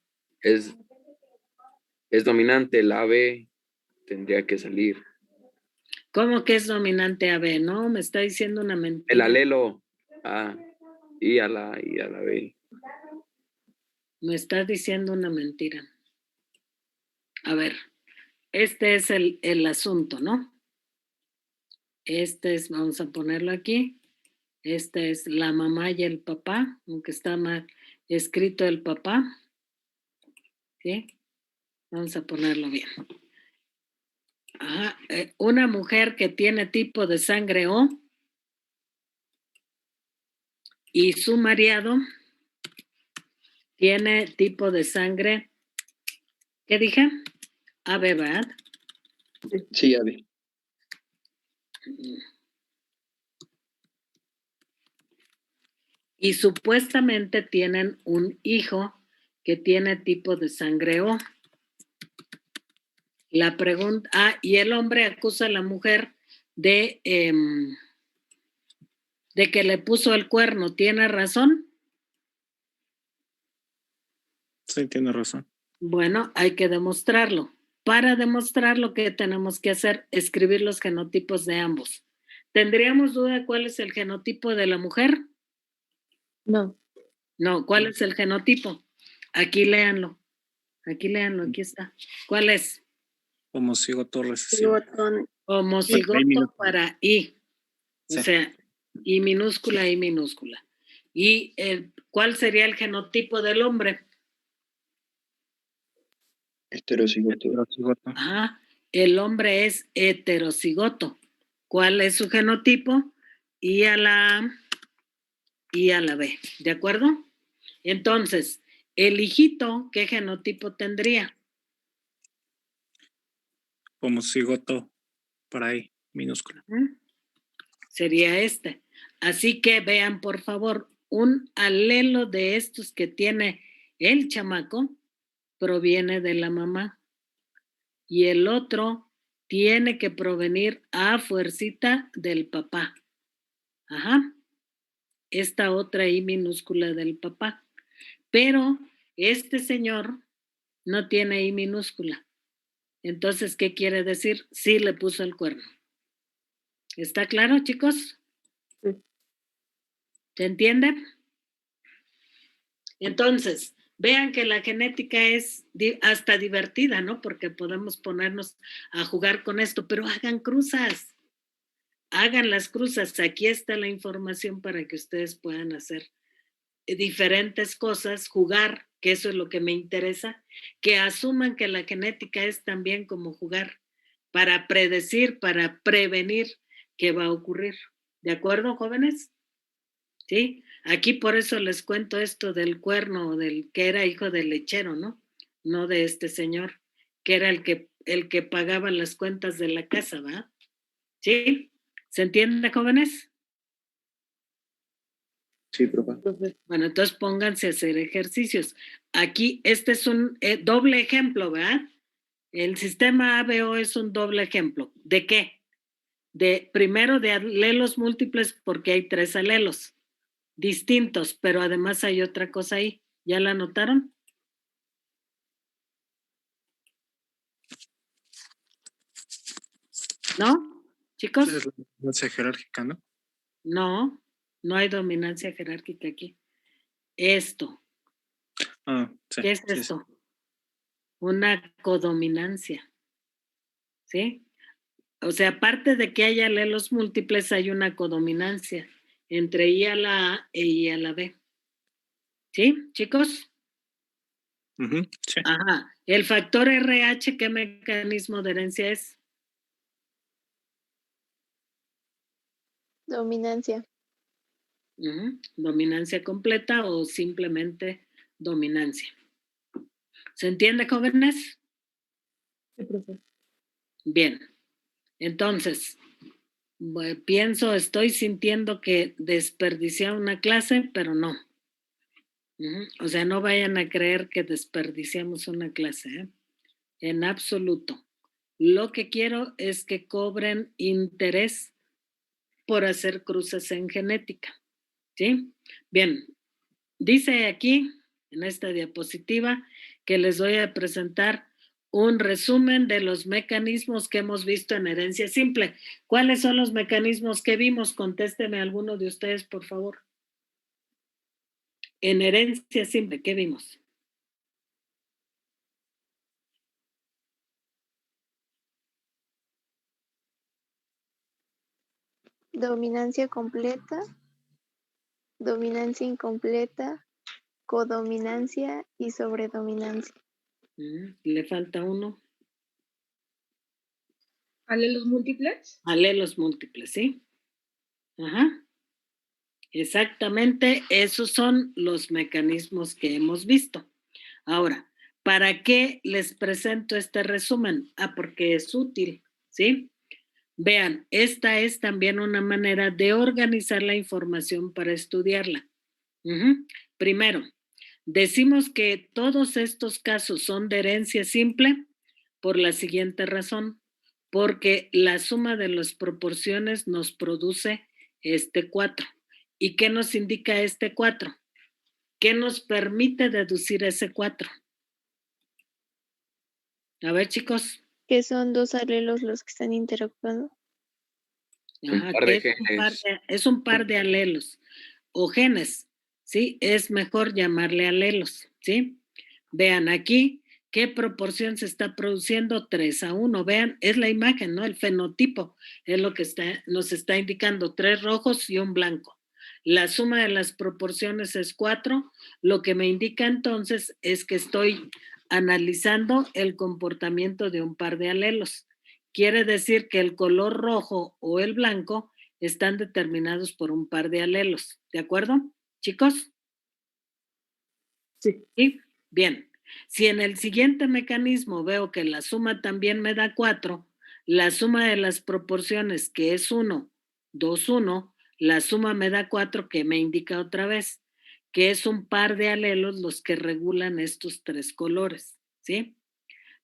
es dominante, la B tendría que salir. ¿Cómo que es dominante AB? No, me está diciendo una mentira. El alelo A, I a la B. Me está diciendo una mentira. A ver, este es el asunto, ¿no? Este es, vamos a ponerlo aquí. Este es la mamá y el papá, aunque está mal escrito el papá. ¿Sí? Vamos a ponerlo bien. Ajá. Una mujer que tiene tipo de sangre O y su marido tiene tipo de sangre, ¿qué dije? AB, ¿verdad? Sí, ya vi. Y supuestamente tienen un hijo que tiene tipo de sangre O. La pregunta, y el hombre acusa a la mujer de que le puso el cuerno. ¿Tiene razón Sí, tiene razón. Bueno, hay que demostrarlo. Para demostrarlo, ¿qué tenemos que hacer? Escribir los genotipos de ambos. ¿Tendríamos duda cuál es el genotipo de la mujer? No. No, ¿cuál es el genotipo? Aquí léanlo. Aquí léanlo, aquí está. ¿Cuál es? Homocigoto recesivo. Homocigoto para I. O Sí. sea, I minúscula, I minúscula. ¿Y cuál sería el genotipo del hombre? Heterocigoto. Heterocigoto. Ajá, el hombre es heterocigoto. ¿Cuál es su genotipo? I a la A y a la B. ¿De acuerdo? Entonces, el hijito, ¿qué genotipo tendría? Homocigoto para I, minúscula. Sería este. Así que vean, por favor, un alelo de estos que tiene el chamaco proviene de la mamá y el otro tiene que provenir a fuercita del papá. Ajá. Esta otra I minúscula del papá. Pero este señor no tiene I minúscula. Entonces, ¿qué quiere decir? Sí le puso el cuerno. ¿Está claro, chicos? Sí. ¿Se entiende? Entonces, vean que la genética es hasta divertida, ¿no? Porque podemos ponernos a jugar con esto, pero hagan cruzas. Hagan las cruzas. Aquí está la información para que ustedes puedan hacer diferentes cosas, jugar, que eso es lo que me interesa, que asuman que la genética es también como jugar, para predecir, para prevenir qué va a ocurrir. ¿De acuerdo, jóvenes? ¿Sí? Aquí por eso les cuento esto del cuerno, del que era hijo del lechero, ¿no? No de este señor, que era el que pagaba las cuentas de la casa, ¿va? ¿Sí? ¿Se entiende, jóvenes? Sí, profe. Bueno, entonces pónganse a hacer ejercicios. Aquí, este es un doble ejemplo, ¿verdad? El sistema ABO es un doble ejemplo. ¿De qué? Primero de alelos múltiples, porque hay 3 alelos distintos, pero además hay otra cosa ahí. ¿Ya la notaron? ¿No, chicos? Es la dominancia jerárquica, ¿no? No, no hay dominancia jerárquica aquí. Esto. Sí. ¿Qué es Sí, esto? Una codominancia. ¿Sí? O sea, aparte de que haya alelos múltiples, hay una codominancia entre I a la A e I a la B. ¿Sí, chicos? Sí. Ajá. El factor RH, ¿qué mecanismo de herencia es? Dominancia. Dominancia completa o simplemente dominancia. ¿Se entiende, jóvenes? Sí, profe. Bien. Entonces, estoy sintiendo que desperdicié una clase, pero no. O sea, no vayan a creer que desperdiciamos una clase, ¿eh? En absoluto. Lo que quiero es que cobren interés por hacer cruces en genética. ¿Sí? Bien, dice aquí, en esta diapositiva, que les voy a presentar un resumen de los mecanismos que hemos visto en herencia simple. ¿Cuáles son los mecanismos que vimos? Contésteme alguno de ustedes, por favor. En herencia simple, ¿qué vimos? Dominancia completa, dominancia incompleta, codominancia y sobredominancia. Le falta uno. ¿Alelos múltiples? Alelos múltiples, ¿sí? Ajá. Exactamente, esos son los mecanismos que hemos visto. Ahora, ¿para qué les presento este resumen? Porque es útil, ¿sí? Vean, esta es también una manera de organizar la información para estudiarla. Primero, decimos que todos estos casos son de herencia simple por la siguiente razón, porque la suma de las proporciones nos produce este 4. ¿Y qué nos indica este 4? ¿Qué nos permite deducir ese 4? A ver, chicos. Que son dos alelos los que están interactuando. Ajá, par de que genes. es un par de alelos o genes, ¿sí? Es mejor llamarle alelos, ¿sí? Vean aquí qué proporción se está produciendo 3:1. Vean, es la imagen, ¿no? El fenotipo es lo que nos está indicando 3 rojos y un blanco. La suma de las proporciones es 4. Lo que me indica entonces es que estoy analizando el comportamiento de un par de alelos. Quiere decir que el color rojo o el blanco están determinados por un par de alelos. ¿De acuerdo, chicos? Sí. Sí. Bien. Si en el siguiente mecanismo veo que la suma también me da 4, la suma de las proporciones, que es 1, 2, 1, la suma me da 4, que me indica otra vez que es un par de alelos los que regulan estos 3 colores, ¿sí?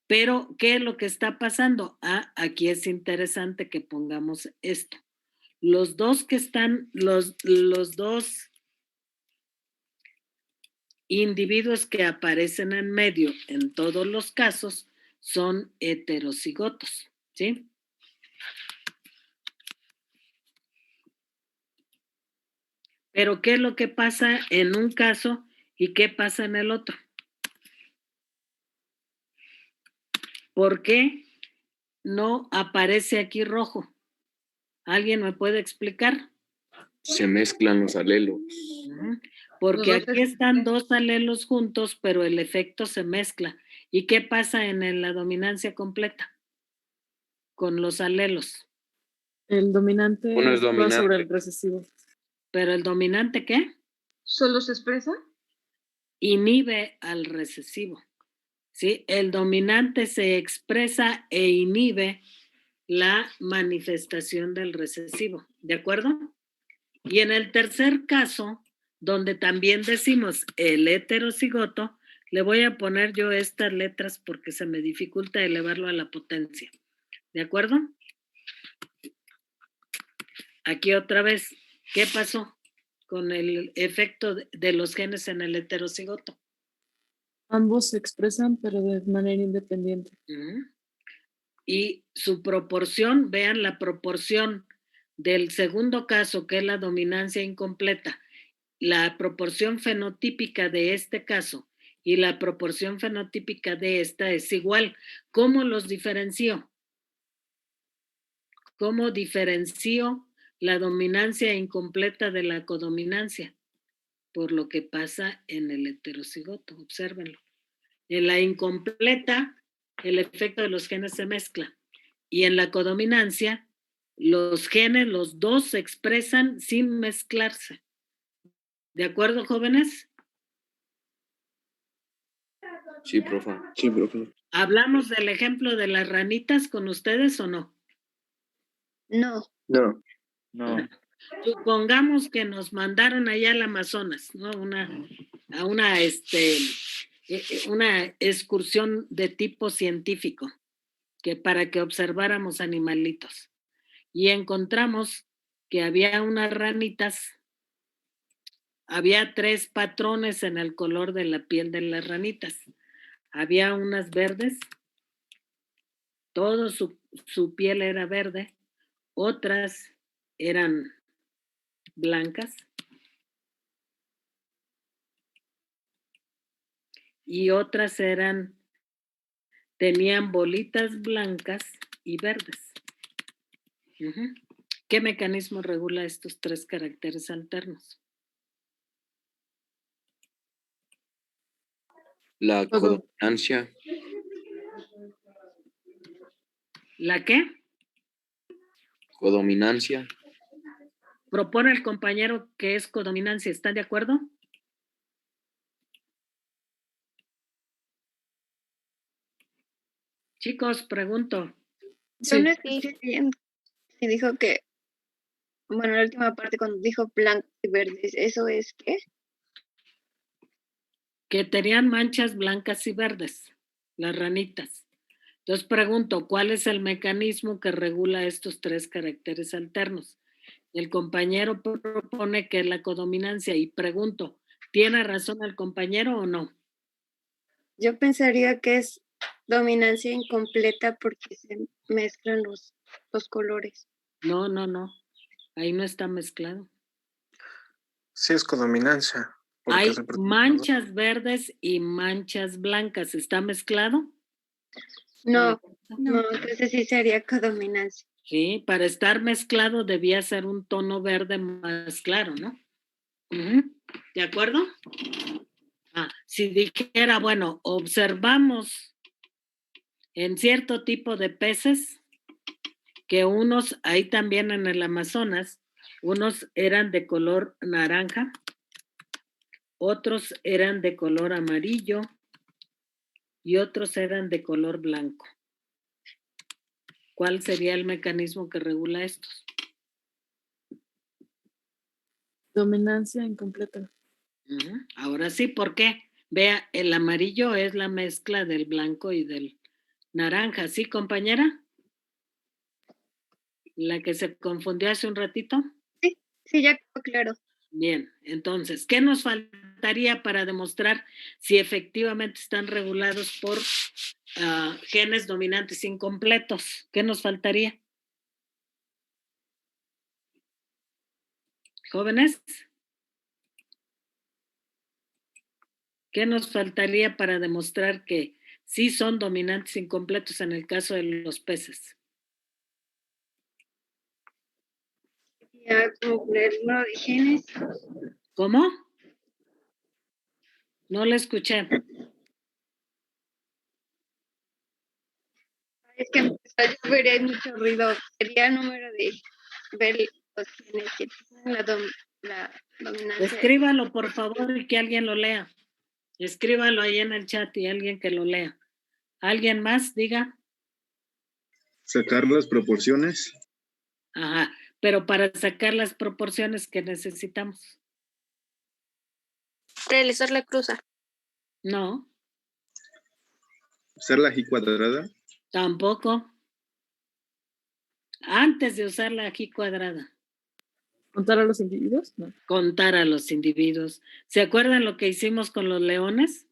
Pero, ¿qué es lo que está pasando? Aquí es interesante que pongamos esto. Los dos que están, los dos individuos que aparecen en medio en todos los casos son heterocigotos, ¿sí? Pero, ¿qué es lo que pasa en un caso y qué pasa en el otro? ¿Por qué no aparece aquí rojo? ¿Alguien me puede explicar? Se mezclan los alelos. Porque aquí están 2 alelos juntos, pero el efecto se mezcla. ¿Y qué pasa en la dominancia completa? Con los alelos. El dominante Uno es actúa dominante. sobre el recesivo. ¿Pero el dominante qué? ¿Solo se expresa? Inhibe al recesivo. ¿Sí? El dominante se expresa e inhibe la manifestación del recesivo. ¿De acuerdo? Y en el tercer caso, donde también decimos el heterocigoto, le voy a poner yo estas letras porque se me dificulta elevarlo a la potencia. ¿De acuerdo? Aquí otra vez, ¿qué pasó con el efecto de los genes en el heterocigoto? Ambos se expresan, pero de manera independiente. Y su proporción, vean la proporción del segundo caso, que es la dominancia incompleta, la proporción fenotípica de este caso y la proporción fenotípica de esta es igual. ¿Cómo los diferencio? ¿Cómo diferencio la dominancia incompleta de la codominancia? Por lo que pasa en el heterocigoto, obsérvenlo. En la incompleta, el efecto de los genes se mezcla. Y en la codominancia, los genes, los dos se expresan sin mezclarse. ¿De acuerdo, jóvenes? Sí, profe. Sí, profe. ¿Hablamos del ejemplo de las ranitas con ustedes o no? No. No. No. Supongamos que nos mandaron allá al Amazonas, ¿no? Una excursión de tipo científico, que para que observáramos animalitos. Y encontramos que había unas ranitas, había 3 patrones en el color de la piel de las ranitas. Había unas verdes, todo su piel era verde, otras eran blancas y otras tenían bolitas blancas y verdes. ¿Qué mecanismo regula estos 3 caracteres alternos? La codominancia. ¿La qué? Codominancia. Propone el compañero que es codominancia. ¿Están de acuerdo? Chicos, pregunto. Yo no escuché bien. Y dijo que, bueno, la última parte cuando dijo blancos y verdes, ¿eso es qué? Que tenían manchas blancas y verdes, las ranitas. Entonces pregunto, ¿cuál es el mecanismo que regula estos 3 caracteres alternos? El compañero propone que es la codominancia y pregunto, ¿Tiene razón el compañero o no? Yo pensaría que es dominancia incompleta porque se mezclan los colores. No, no, no. Ahí no está mezclado. Sí, es codominancia. porque Hay es el producto. manchas verdes y manchas blancas. ¿Está mezclado? No, entonces sí sería codominancia. Sí, para estar mezclado debía ser un tono verde más claro, ¿no? Ujú. ¿De acuerdo? Si dijera, bueno, observamos en cierto tipo de peces que unos, ahí también en el Amazonas, unos eran de color naranja, otros eran de color amarillo y otros eran de color blanco. ¿Cuál sería el mecanismo que regula estos? Dominancia incompleta. Ahora sí, ¿por qué? Vea, el amarillo es la mezcla del blanco y del naranja, ¿sí, compañera? La que se confundió hace un ratito. Sí, ya quedó claro. Bien, entonces, ¿qué nos faltaría para demostrar si efectivamente están regulados por genes dominantes incompletos? ¿Qué nos faltaría? Jóvenes, ¿qué nos faltaría para demostrar que sí son dominantes incompletos en el caso de los peces? Ya como el número de genes. ¿Cómo? No le escuché. Es que empezó a llover y hay mucho ruido. Sería el número de ver los genes que tienen la dominancia. Escríbalo, por favor, y que alguien lo lea. Escríbalo ahí en el chat y alguien que lo lea. ¿Alguien más? Diga. Sacar las proporciones. Ajá, pero para sacar las proporciones que necesitamos. Realizar la cruza. No, Usar la G cuadrada. tampoco. Antes de usar la G cuadrada. ¿Contar a los individuos? No. Contar a los individuos. ¿Se acuerdan lo que hicimos con los leones?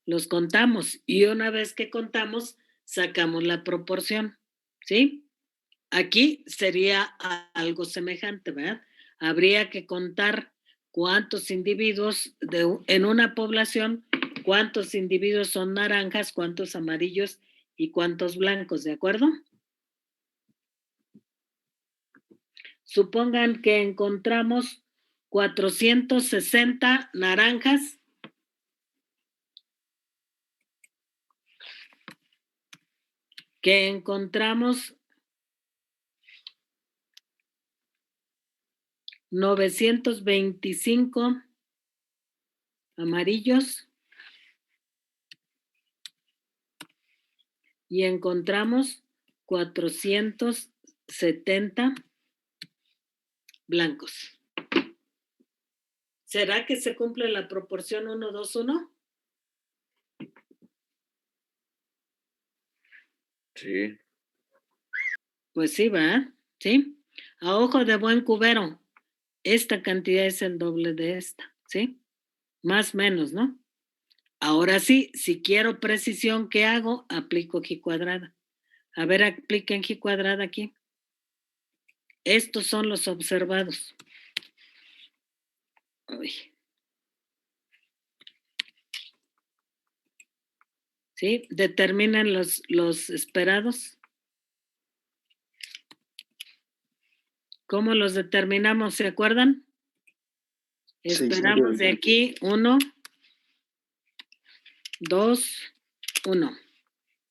Los contamos y una vez que contamos, sacamos la proporción. ¿Sí? Aquí sería algo semejante, ¿verdad? Habría que contar cuántos individuos en una población, cuántos individuos son naranjas, cuántos amarillos y cuántos blancos, ¿de acuerdo? Supongan que encontramos 460 naranjas, que encontramos 925 amarillos y encontramos 470 blancos. ¿Será que se cumple la proporción 1-2-1? Sí. Pues sí, ¿va? ¿Sí? A ojo de buen cubero, esta cantidad es el doble de esta, ¿sí? Más o menos, ¿no? Ahora sí, si quiero precisión, ¿qué hago? Aplico G cuadrada. A ver, apliquen G cuadrada aquí. Estos son los observados. Uy. ¿Sí? Determinan los esperados. ¿Cómo los determinamos? ¿Se acuerdan? Sí, Esperamos de aquí 1, 2, 1.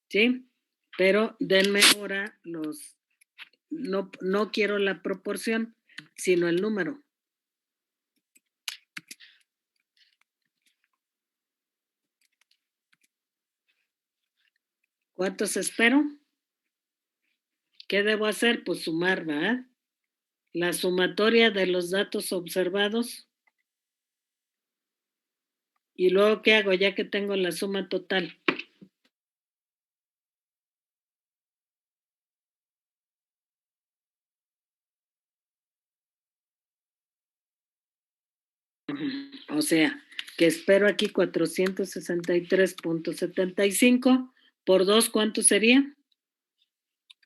¿Sí? Pero denme ahora no quiero la proporción, sino el número. ¿Cuántos espero? ¿Qué debo hacer? Pues sumar, ¿verdad? La sumatoria de los datos observados. Y luego, ¿qué hago? Ya que tengo la suma total. O sea, que espero aquí 463.75 por 2, ¿cuánto sería?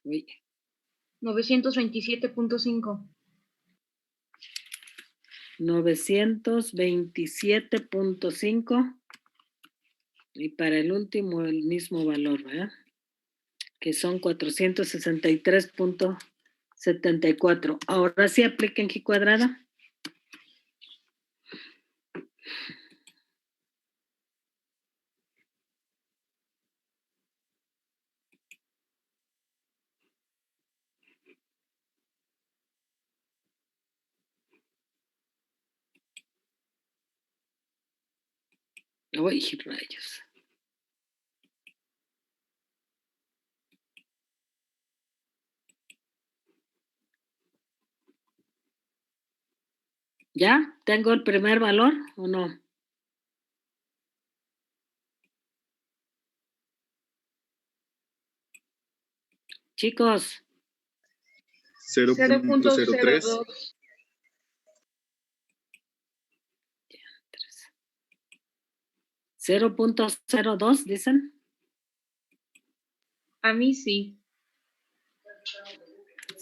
Uy, 927.5. 927.5 y para el último el mismo valor, ¿verdad? Que son 463.74. Ahora sí apliquen G cuadrada. Uy, rayos. ¿Ya? ¿Tengo el primer valor o no? Chicos, 0.03. 0.02 dicen. A mí sí.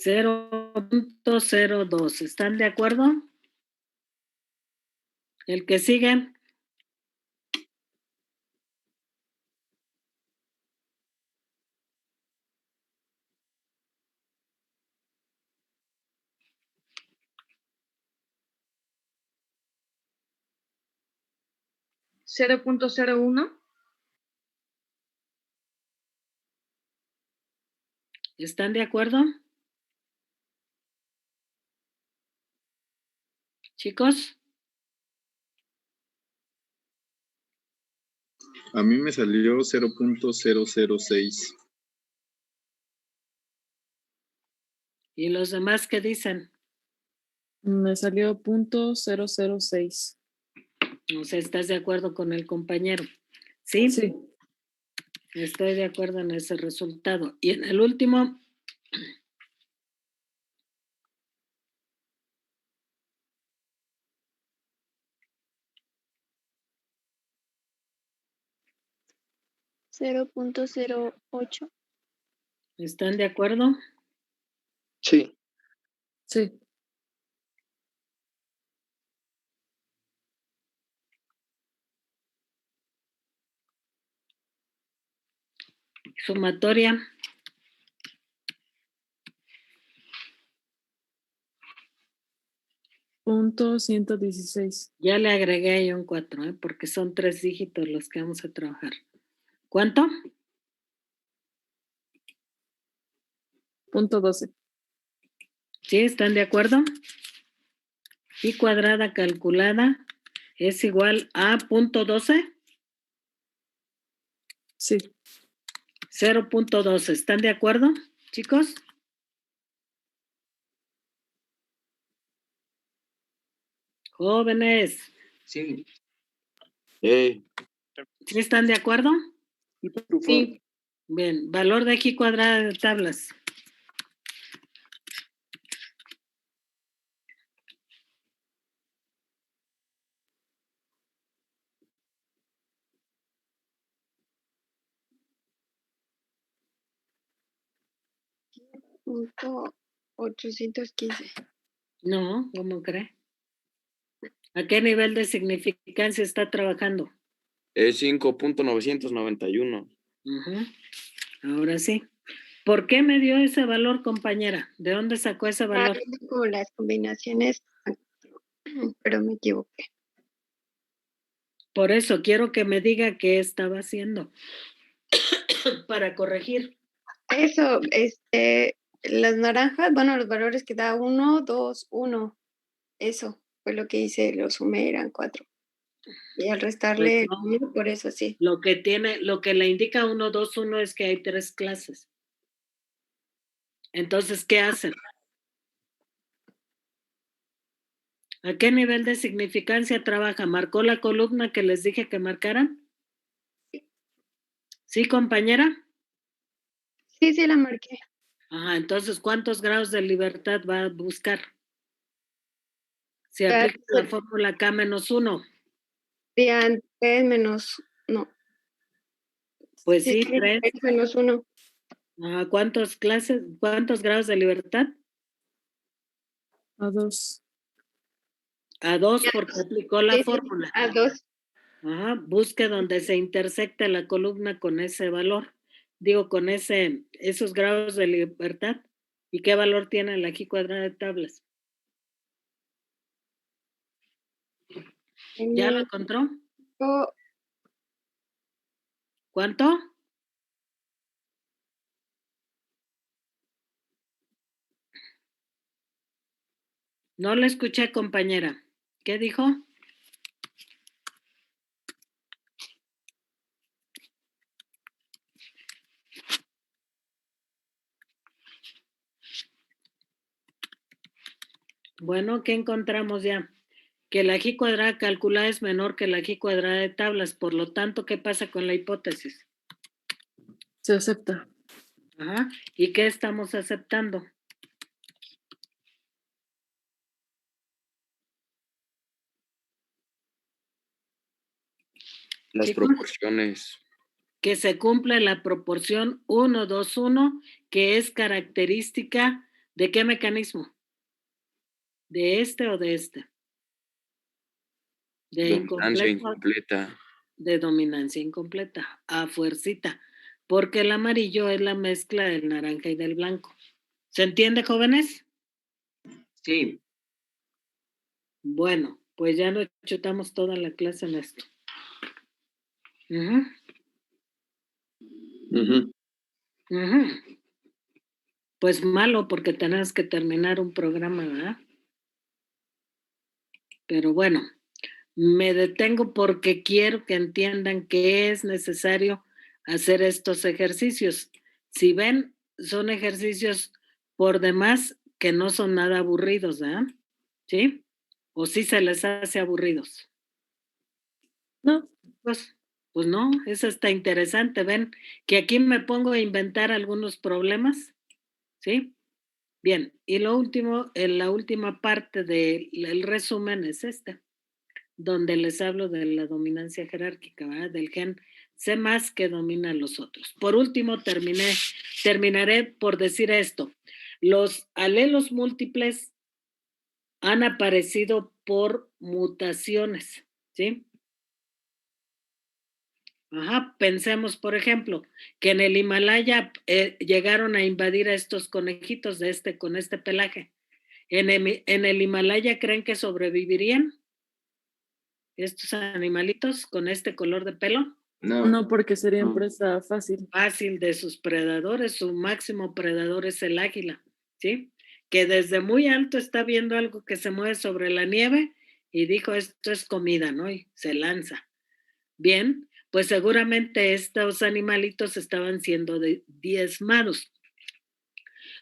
0.02. ¿Están de acuerdo? El que sigue. ¿0.01? ¿Están de acuerdo? Chicos, A mí me salió 0.006. ¿y los demás qué dicen? Me salió .006. O sea, ¿estás de acuerdo con el compañero? ¿Sí? Sí. Estoy de acuerdo en ese resultado. Y en el último, .08. ¿están de acuerdo? Sí. Sí. Sumatoria. .116. Ya le agregué ahí un 4, porque son 3 dígitos los que vamos a trabajar. ¿Cuánto? .12. ¿Sí? ¿Están de acuerdo? Y cuadrada calculada es igual a .12. Sí. 0.12. ¿Están de acuerdo, chicos? Jóvenes, Sí. Ey, ¿sí están de acuerdo? Sí. Bien, valor de X cuadrada de tablas. Punto 815. No, ¿cómo cree? ¿A qué nivel de significancia está trabajando? es 5.991. Ujú. Ahora sí. ¿Por qué me dio ese valor, compañera? ¿De dónde sacó ese valor? Con las combinaciones, pero me equivoqué. Por eso quiero que me diga qué estaba haciendo para corregir. Eso, las naranjas, bueno, los valores que da 1, 2, 1. Eso fue lo que hice, lo sumé, eran 4. Y al restarle, Pues no. por eso sí. Lo que le indica 1, 2, 1 es que hay 3 clases. Entonces, ¿qué hacen? ¿A qué nivel de significancia trabaja? ¿Marcó la columna que les dije que marcaran? ¿Sí, compañera? Sí, la marqué. Ajá, entonces, ¿cuántos grados de libertad va a buscar? Se aplica la fórmula K menos 1. Serían 3 menos, no. Pues sí, 3. 3 menos 1. ¿Cuántos grados de libertad? A 2. A 2 porque aplicó la fórmula. A 2. Busque donde se intersecta la columna con ese valor. Digo, con esos grados de libertad. ¿Y qué valor tiene la Q cuadrada de tablas? ¿Ya lo encontró? ¿Cuánto? No le escuché, compañera. ¿Qué dijo? Bueno, ¿qué encontramos ya? Que la G cuadrada calculada es menor que la G cuadrada de tablas. Por lo tanto, ¿qué pasa con la hipótesis? Se acepta. ¿Y qué estamos aceptando? Las Chicos, proporciones. que se cumple la proporción 1, 2, 1, que es característica ¿de qué mecanismo? ¿De este o de este? De Dominancia incompleto. incompleta. De dominancia incompleta, a fuercita, porque el amarillo es la mezcla del naranja y del blanco. ¿Se entiende, jóvenes? Sí. Bueno, pues ya nos chutamos toda la clase en esto. Pues malo, porque tenemos que terminar un programa, ¿verdad? Pero bueno, me detengo porque quiero que entiendan que es necesario hacer estos ejercicios. Si ven, son ejercicios por demás que no son nada aburridos, ¿verdad? ¿Sí? ¿O sí se les hace aburridos? No. Pues no, eso está interesante. Ven que aquí me pongo a inventar algunos problemas, ¿sí? Bien, y lo último, en la última parte del resumen es donde les hablo de la dominancia jerárquica, ¿verdad? Del gen C más que domina a los otros. Por último, terminaré por decir esto. Los alelos múltiples han aparecido por mutaciones, ¿sí? Pensemos, por ejemplo, que en el Himalaya llegaron a invadir a estos conejitos con este pelaje. ¿En el Himalaya creen que sobrevivirían estos animalitos con este color de pelo? No, porque sería presa fácil. Fácil de sus predadores. Su máximo predador es el águila, ¿sí? Que desde muy alto está viendo algo que se mueve sobre la nieve y dijo, esto es comida, ¿no? Y se lanza. Bien, pues seguramente estos animalitos estaban siendo diezmados.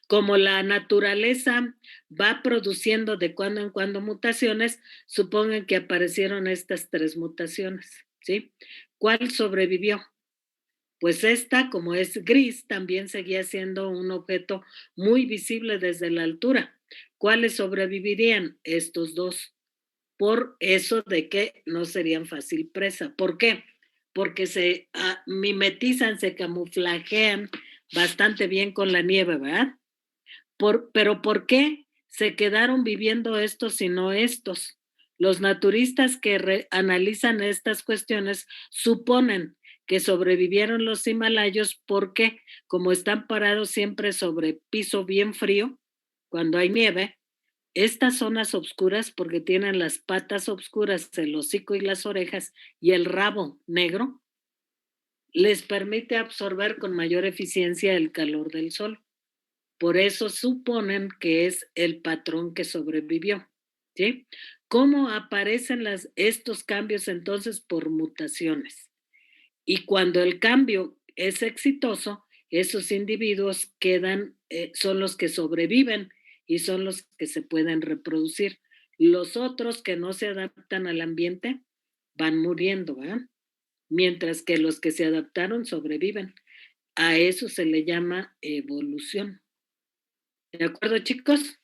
Como la naturaleza va produciendo de cuando en cuando mutaciones, supongan que aparecieron estas 3 mutaciones, ¿sí? ¿Cuál sobrevivió? Pues esta, como es gris, también seguía siendo un objeto muy visible desde la altura. ¿Cuáles sobrevivirían? Estos 2. Por eso de que no serían fácil presa. ¿Por qué? Porque se mimetizan, se camuflajean bastante bien con la nieve, ¿verdad? Pero ¿por qué se quedaron viviendo estos y no estos? Los naturistas que analizan estas cuestiones suponen que sobrevivieron los himalayos porque como están parados siempre sobre piso bien frío, cuando hay nieve, estas zonas oscuras, porque tienen las patas oscuras, el hocico y las orejas y el rabo negro, les permite absorber con mayor eficiencia el calor del sol. Por eso suponen que es el patrón que sobrevivió, ¿sí? ¿Cómo aparecen estos cambios entonces? Por mutaciones. Y cuando el cambio es exitoso, esos individuos son los que sobreviven y son los que se pueden reproducir. Los otros que no se adaptan al ambiente van muriendo, ¿verdad? Mientras que los que se adaptaron sobreviven. A eso se le llama evolución. ¿De acuerdo, chicos?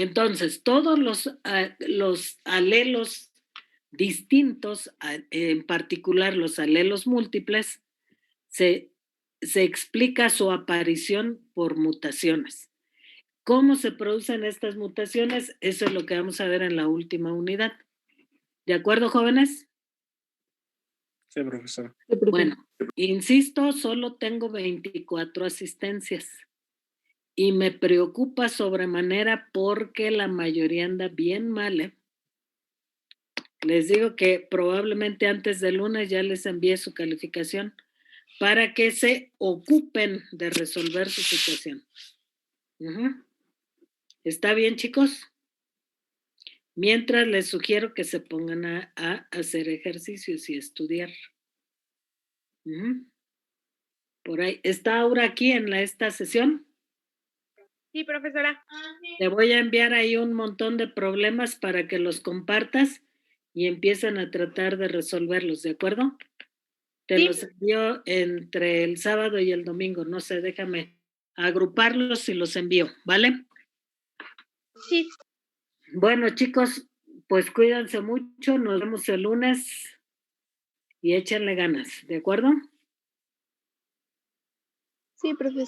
Entonces, todos los alelos distintos, en particular los alelos múltiples, se explica su aparición por mutaciones. ¿Cómo se producen estas mutaciones? Eso es lo que vamos a ver en la última unidad. ¿De acuerdo, jóvenes? Sí, profesora. Sí, profe. Bueno, insisto, solo tengo 24 asistencias y me preocupa sobremanera porque la mayoría anda bien mal, ¿eh? Les digo que probablemente antes del lunes ya les envíe su calificación para que se ocupen de resolver su situación. ¿Está bien, chicos? Mientras les sugiero que se pongan a hacer ejercicios y estudiar. Por ahí. ¿Está Aura aquí en esta sesión? Sí, profesora. Te voy a enviar ahí un montón de problemas para que los compartas y empiecen a tratar de resolverlos, ¿de acuerdo? Te Sí. los envío entre el sábado y el domingo. No sé, déjame agruparlos y los envío, ¿vale? Sí. Bueno, chicos, pues cuídense mucho. Nos vemos el lunes y échenle ganas, ¿de acuerdo? Sí, profesor.